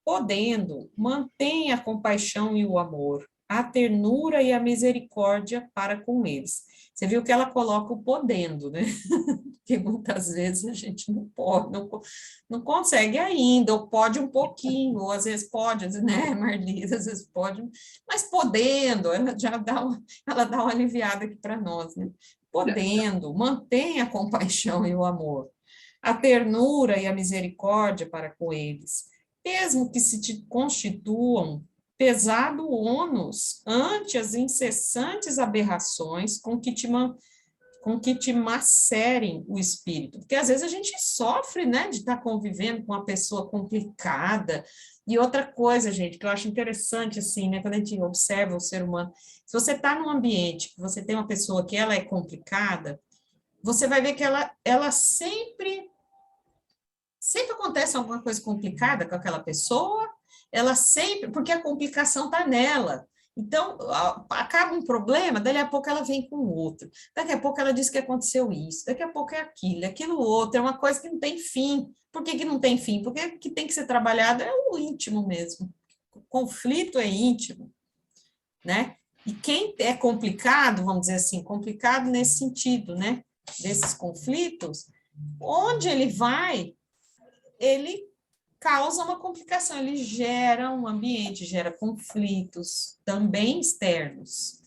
Podendo, mantenha a compaixão e o amor, a ternura e a misericórdia para com eles. Você viu que ela coloca o podendo, né? Porque muitas vezes a gente não pode, não consegue ainda, ou pode um pouquinho, ou às vezes pode, né, Marlise? Às vezes pode, mas podendo, ela já ela dá uma aliviada aqui para nós, né? Podendo, mantenha a compaixão e o amor, a ternura e a misericórdia para com eles, mesmo que se te constituam pesado ônus ante as incessantes aberrações com que te macerem o espírito. Porque às vezes a gente sofre, né, de estar convivendo com uma pessoa complicada. E outra coisa, gente, que eu acho interessante, assim, né, quando a gente observa o ser humano, se você está num ambiente que você tem uma pessoa que ela é complicada, você vai ver que ela sempre acontece alguma coisa complicada com aquela pessoa, ela sempre, porque a complicação está nela. Então, acaba um problema, daqui a pouco ela vem com outro, daqui a pouco ela diz que aconteceu isso, daqui a pouco é aquilo outro, é uma coisa que não tem fim. Por que não tem fim? Porque o que tem que ser trabalhado é o íntimo mesmo. O conflito é íntimo, né? E quem é complicado, vamos dizer assim, complicado nesse sentido, né? Desses conflitos, onde ele vai, ele causa uma complicação, ele gera um ambiente, gera conflitos, também externos.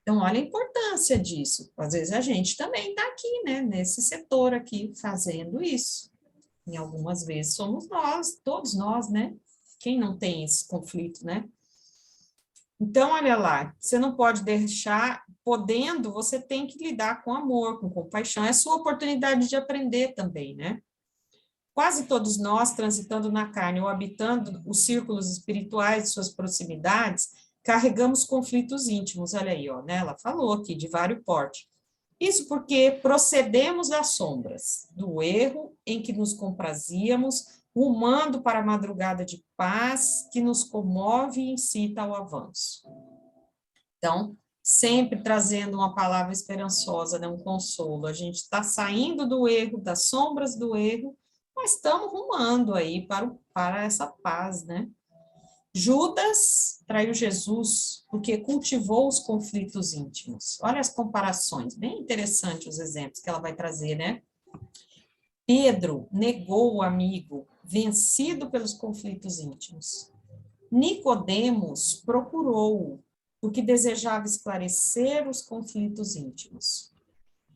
Então, olha a importância disso. Às vezes a gente também está aqui, né, nesse setor aqui, fazendo isso. E algumas vezes somos nós, todos nós, né? Quem não tem esse conflito, né? Então, olha lá, você não pode deixar, podendo, você tem que lidar com amor, com compaixão, é a sua oportunidade de aprender também, né? Quase todos nós, transitando na carne ou habitando os círculos espirituais de suas proximidades, carregamos conflitos íntimos. Olha aí, ó, né? Ela falou aqui, de vário porte. Isso porque procedemos das sombras, do erro em que nos comprazíamos, rumando para a madrugada de paz que nos comove e incita ao avanço. Então, sempre trazendo uma palavra esperançosa, né? Um consolo. A gente está saindo do erro, das sombras do erro, mas estamos rumando aí para essa paz, né? Judas traiu Jesus porque cultivou os conflitos íntimos. Olha as comparações, bem interessantes os exemplos que ela vai trazer, né? Pedro negou o amigo, vencido pelos conflitos íntimos. Nicodemos procurou-o, porque desejava esclarecer os conflitos íntimos.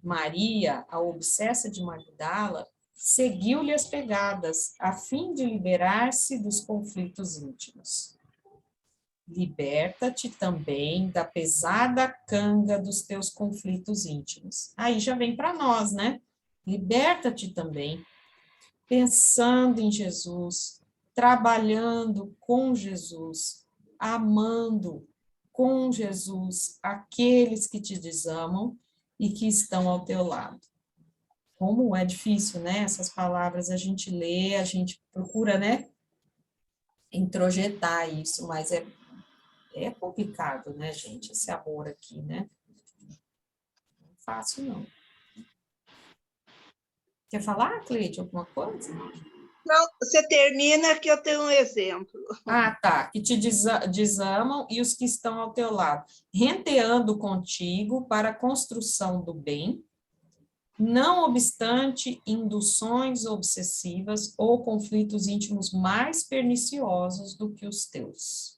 Maria, a obsessa de Magdala, seguiu-lhe as pegadas, a fim de liberar-se dos conflitos íntimos. Liberta-te também da pesada canga dos teus conflitos íntimos. Aí já vem para nós, né? Liberta-te também, pensando em Jesus, trabalhando com Jesus, amando com Jesus aqueles que te desamam e que estão ao teu lado. Como é difícil, né? Essas palavras a gente lê, a gente procura, né? Introjetar isso, mas é complicado, né, gente? Esse amor aqui, né? Não é fácil, não. Quer falar, Cleide, alguma coisa? Não, você termina que eu tenho um exemplo. Ah, tá. Que te desamam e os que estão ao teu lado, renteando contigo para a construção do bem, não obstante induções obsessivas ou conflitos íntimos mais perniciosos do que os teus.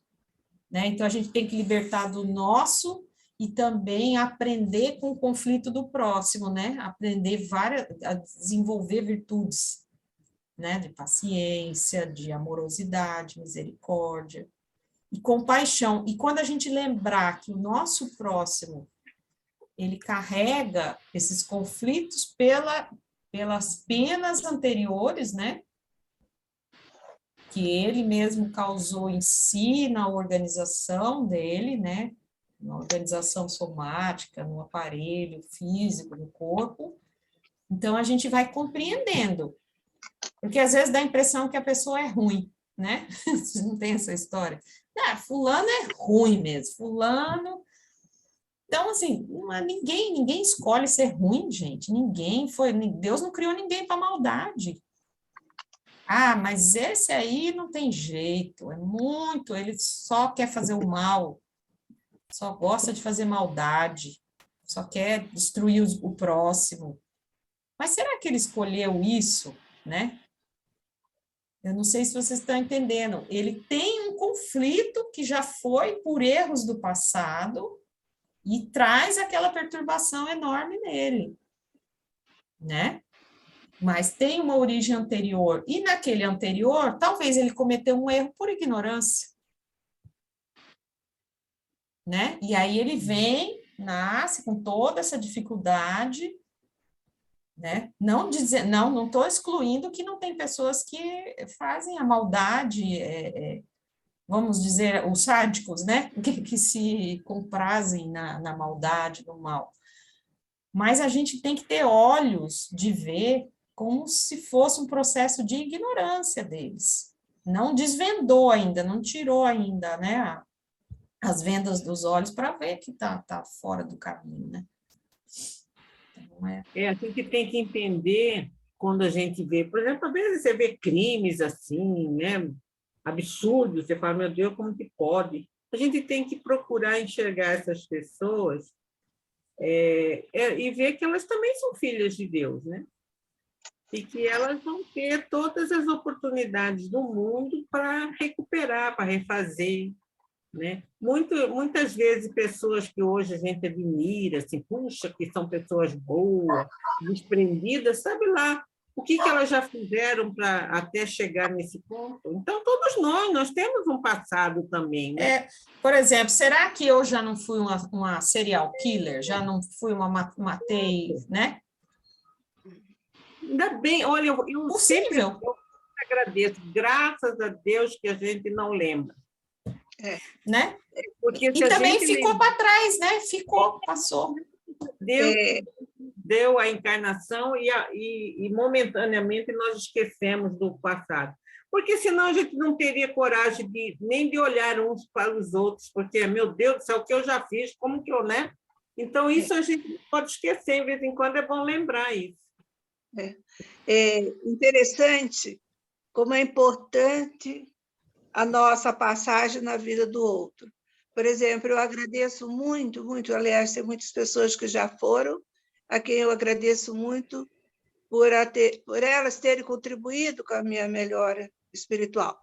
Né? Então, a gente tem que libertar do nosso e também aprender com o conflito do próximo, né? Aprender a desenvolver virtudes, né? De paciência, de amorosidade, misericórdia e compaixão. E quando a gente lembrar que o nosso próximo ele carrega esses conflitos pelas penas anteriores, né? Que ele mesmo causou em si, na organização dele, né? Na organização somática, no aparelho físico, no corpo. Então, a gente vai compreendendo. Porque, às vezes, dá a impressão que a pessoa é ruim, né? Não tem essa história. Ah, fulano é ruim mesmo. Fulano Então, assim, ninguém escolhe ser ruim, gente. Deus não criou ninguém para maldade. Ah, mas esse aí não tem jeito, ele só quer fazer o mal, só gosta de fazer maldade, só quer destruir o próximo. Mas será que ele escolheu isso, né? Eu não sei se vocês estão entendendo. Ele tem um conflito que já foi por erros do passado e traz aquela perturbação enorme nele, né? Mas tem uma origem anterior. E naquele anterior, talvez ele cometeu um erro por ignorância, né? E aí ele nasce com toda essa dificuldade, né? Não estou excluindo que não tem pessoas que fazem a maldade, vamos dizer, os sádicos, né? Que se comprazem na maldade, no mal. Mas a gente tem que ter olhos de ver como se fosse um processo de ignorância deles. Não desvendou ainda, não tirou ainda, né, as vendas dos olhos para ver que tá fora do caminho, né? Então, a gente tem que entender quando a gente vê, por exemplo, às vezes você vê crimes assim, né, absurdos, você fala, meu Deus, como que pode? A gente tem que procurar enxergar essas pessoas e ver que elas também são filhas de Deus, né? E que elas vão ter todas as oportunidades do mundo para recuperar, para refazer, né? Muitas vezes pessoas que hoje a gente admira, assim, puxa, que são pessoas boas, desprendidas, sabe lá o que elas já fizeram para até chegar nesse ponto? Então, todos nós temos um passado também, né? Por exemplo, será que eu já não fui uma serial killer? Já não fui matei, né? Ainda bem, olha, eu sempre agradeço, graças a Deus que a gente não lembra. Né? Porque e também ficou para trás, né? Passou. Deus deu a encarnação e momentaneamente nós esquecemos do passado. Porque senão a gente não teria coragem nem de olhar uns para os outros, porque, meu Deus do céu, o que eu já fiz, como que eu, né? Então, isso a gente não pode esquecer, de vez em quando é bom lembrar isso. É interessante como é importante a nossa passagem na vida do outro. Por exemplo, eu agradeço muito, muito, aliás, tem muitas pessoas que já foram, a quem eu agradeço muito por elas terem contribuído com a minha melhora espiritual.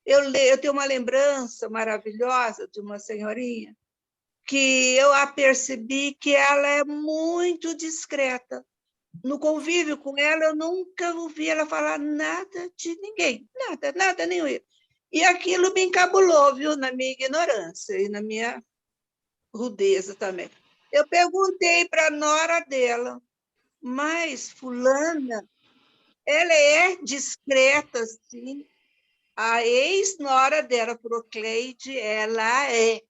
Eu tenho uma lembrança maravilhosa de uma senhorinha que eu a percebi que ela é muito discreta. No convívio com ela, eu nunca ouvi ela falar nada de ninguém, nada nenhum. E aquilo me encabulou, viu, na minha ignorância e na minha rudeza também. Eu perguntei para a nora dela, mas fulana, ela é discreta, sim? A ex-nora dela, Procleide, ela é.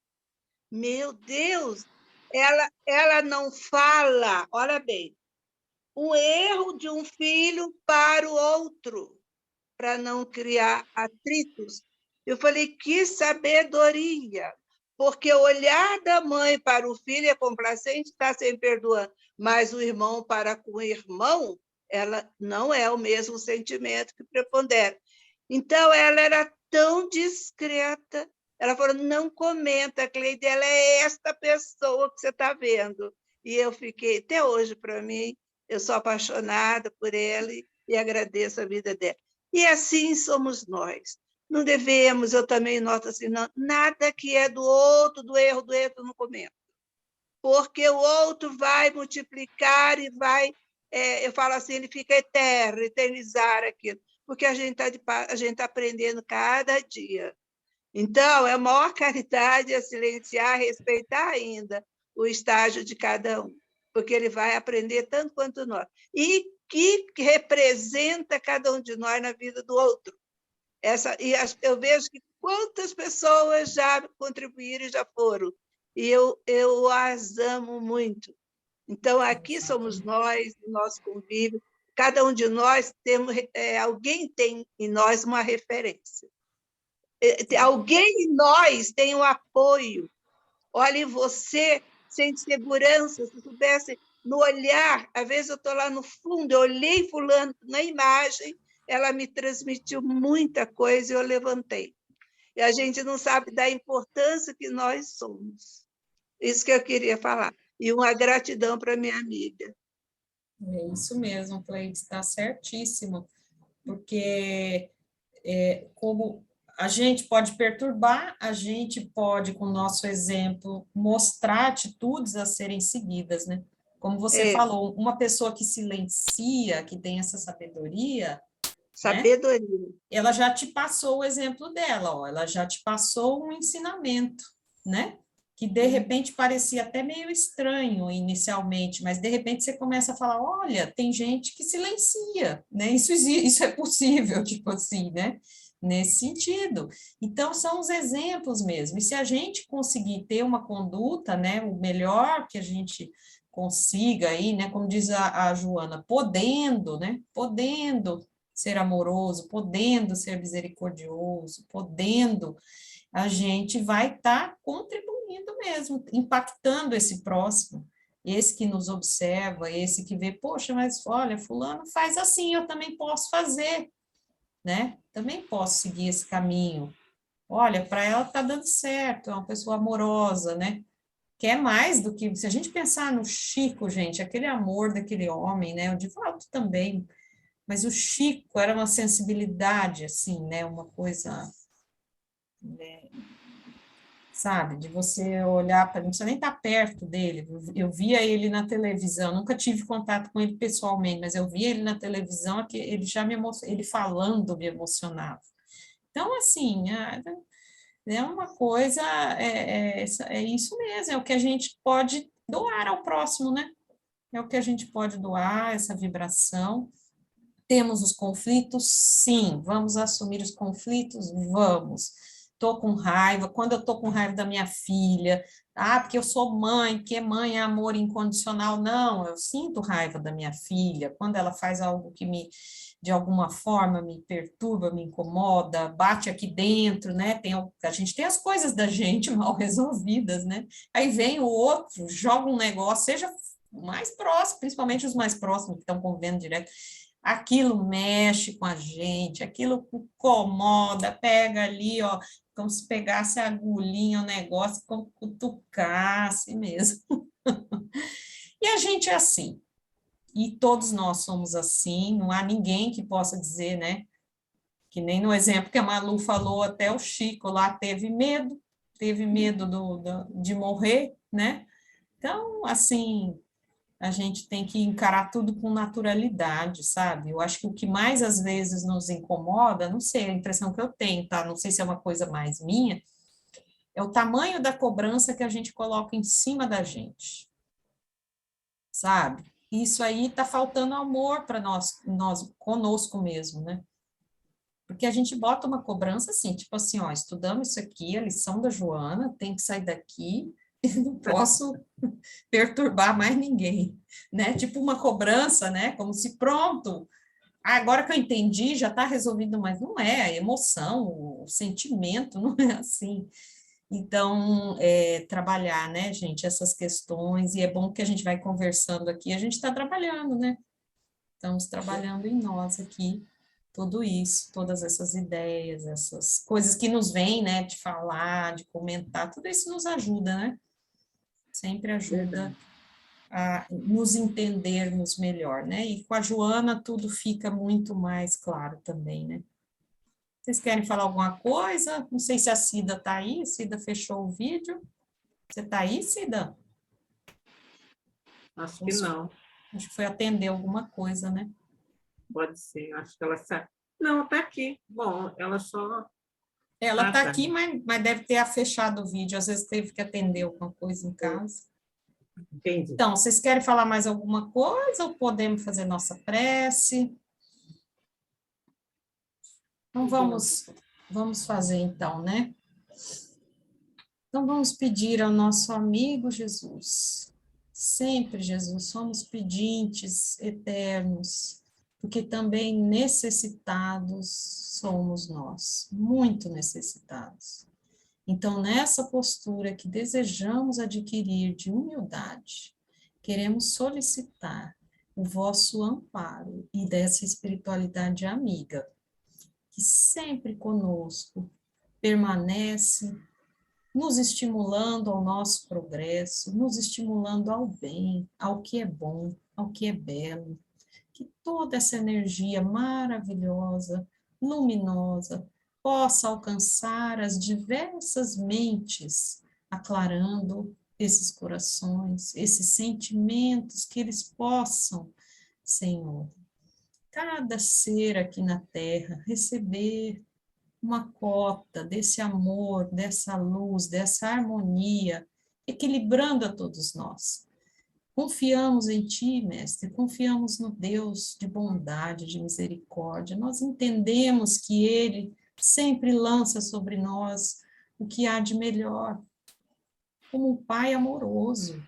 Meu Deus, ela não fala, olha bem, um erro de um filho para o outro, para não criar atritos. Eu falei, que sabedoria! Porque o olhar da mãe para o filho é complacente, está sempre perdoando, mas o irmão para com o irmão, ela não é o mesmo sentimento que prepondera. Então, ela era tão discreta, ela falou, não comenta, Cleide, ela é esta pessoa que você está vendo. E eu fiquei, até hoje, para mim, eu sou apaixonada por ela e agradeço a vida dela. E assim somos nós. Não devemos, eu também noto assim, não, nada que é do outro, do erro, não comento. Porque o outro vai multiplicar e vai, eu falo assim, ele fica eterno, eternizar aquilo. Porque a gente está aprendendo cada dia. Então, a maior caridade é silenciar, respeitar ainda o estágio de cada um, porque ele vai aprender tanto quanto nós. E que representa cada um de nós na vida do outro. Eu vejo que quantas pessoas já contribuíram e já foram, e eu as amo muito. Então, aqui somos nós, o nosso convívio, cada um de nós alguém tem em nós uma referência. Alguém em nós tem um apoio. Olha, você sente segurança, se soubesse no olhar, às vezes eu estou lá no fundo, eu olhei fulano na imagem, ela me transmitiu muita coisa e eu levantei. E a gente não sabe da importância que nós somos. Isso que eu queria falar. E uma gratidão para minha amiga. É isso mesmo, Cleide, está certíssimo, porque como a gente pode perturbar, a gente pode, com o nosso exemplo, mostrar atitudes a serem seguidas, né? Como você falou, uma pessoa que silencia, que tem essa sabedoria, né? Sabedoria. Ela já te passou o exemplo dela, ó, ela já te passou um ensinamento, né? Que de repente parecia até meio estranho inicialmente, mas de repente você começa a falar, olha, tem gente que silencia, né? Isso é possível, tipo assim, né? Nesse sentido. Então, são os exemplos mesmo. E se a gente conseguir ter uma conduta, né? O melhor que a gente consiga aí, né? Como diz a Joana, podendo, né? Podendo ser amoroso, podendo ser misericordioso, podendo, a gente vai estar contribuindo mesmo, impactando esse próximo, esse que nos observa, esse que vê, poxa, mas olha, fulano faz assim, eu também posso fazer, né? Também posso seguir esse caminho. Olha, para ela está dando certo, é uma pessoa amorosa, né? Quer mais do que, se a gente pensar no Chico, gente, aquele amor daquele homem, né? O Divaldo também, mas o Chico era uma sensibilidade, assim, né? Uma coisa, né, sabe? De você olhar para, não precisa nem estar perto dele. Eu via ele na televisão, nunca tive contato com ele pessoalmente, mas eu via ele na televisão, que ele já ele falando me emocionava. Então, assim, é uma coisa, é isso mesmo, é o que a gente pode doar ao próximo, né? É o que a gente pode doar, essa vibração. Temos os conflitos? Sim. Vamos assumir os conflitos? Vamos. Estou com raiva. Quando eu estou com raiva da minha filha, porque eu sou mãe, que mãe é amor incondicional. Não, eu sinto raiva da minha filha. Quando ela faz algo que de alguma forma, me perturba, me incomoda, bate aqui dentro, né? A gente tem as coisas da gente mal resolvidas, né? Aí vem o outro, joga um negócio, seja mais próximo, principalmente os mais próximos que estão convivendo direto, aquilo mexe com a gente, aquilo incomoda, pega ali, ó, como se pegasse a agulhinha, o negócio, como cutucasse mesmo. E a gente é assim, e todos nós somos assim, não há ninguém que possa dizer, né, que nem no exemplo que a Malu falou, até o Chico lá teve medo de morrer, né? Então, assim, a gente tem que encarar tudo com naturalidade, sabe? Eu acho que o que mais às vezes nos incomoda, não sei, a impressão que eu tenho, tá? Não sei se é uma coisa mais minha, é o tamanho da cobrança que a gente coloca em cima da gente, sabe? Isso aí tá faltando amor para nós conosco mesmo, né? Porque a gente bota uma cobrança assim, tipo assim, ó, estudamos isso aqui, a lição da Joana, tem que sair daqui, não posso perturbar mais ninguém, né? Tipo uma cobrança, né? Como se pronto, agora que eu entendi, já está resolvido, mas não é, a emoção, o sentimento não é assim. Então, trabalhar, né, gente, essas questões, e é bom que a gente vai conversando aqui, a gente está trabalhando, né? Estamos trabalhando em nós aqui, tudo isso, todas essas ideias, essas coisas que nos vêm, né, de falar, de comentar, tudo isso nos ajuda, né? Sempre ajuda a nos entendermos melhor, né? E com a Joana tudo fica muito mais claro também, né? Vocês querem falar alguma coisa? Não sei se a Cida está aí, a Cida fechou o vídeo. Você está aí, Cida? Acho que não. Acho que foi atender alguma coisa, né? Pode ser, acho que ela sabe. Não, está aqui. Bom, ela só... Ela está aqui, mas deve ter fechado o vídeo, às vezes teve que atender alguma coisa em casa. Entendi. Então, vocês querem falar mais alguma coisa ou podemos fazer nossa prece? Então, vamos fazer então, né? Então, vamos pedir ao nosso amigo Jesus. Sempre, Jesus, somos pedintes eternos, porque também necessitados somos nós, muito necessitados. Então, nessa postura que desejamos adquirir de humildade, queremos solicitar o vosso amparo e dessa espiritualidade amiga, que sempre conosco permanece, nos estimulando ao nosso progresso, nos estimulando ao bem, ao que é bom, ao que é belo, que toda essa energia maravilhosa, luminosa, possa alcançar as diversas mentes, aclarando esses corações, esses sentimentos, que eles possam, Senhor, cada ser aqui na Terra, receber uma cota desse amor, dessa luz, dessa harmonia, equilibrando a todos nós. Confiamos em Ti, Mestre, confiamos no Deus de bondade, de misericórdia. Nós entendemos que Ele sempre lança sobre nós o que há de melhor, como um Pai amoroso.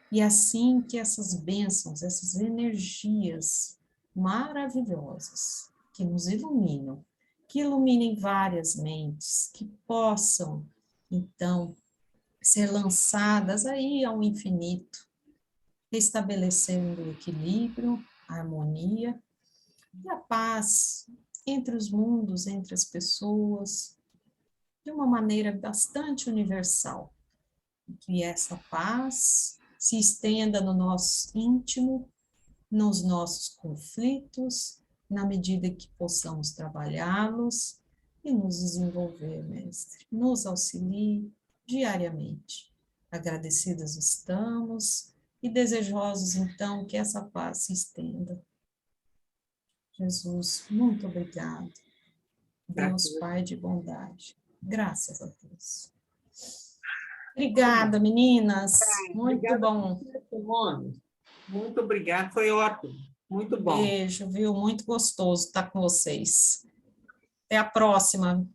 E assim que essas bênçãos, essas energias maravilhosas que nos iluminam, que iluminem várias mentes, que possam, então, ser lançadas aí ao infinito, restabelecendo o equilíbrio, a harmonia e a paz entre os mundos, entre as pessoas, de uma maneira bastante universal. Que essa paz se estenda no nosso íntimo, nos nossos conflitos, na medida que possamos trabalhá-los e nos desenvolver, Mestre. Nos auxilie diariamente. Agradecidas estamos e desejosos, então, que essa paz se estenda. Jesus, muito obrigado. Deus, Pai de bondade. Graças a Deus. Obrigada, meninas. Muito Obrigada bom. Simone. Muito obrigada, foi ótimo. Muito bom. Beijo, viu? Muito gostoso estar com vocês. Até a próxima.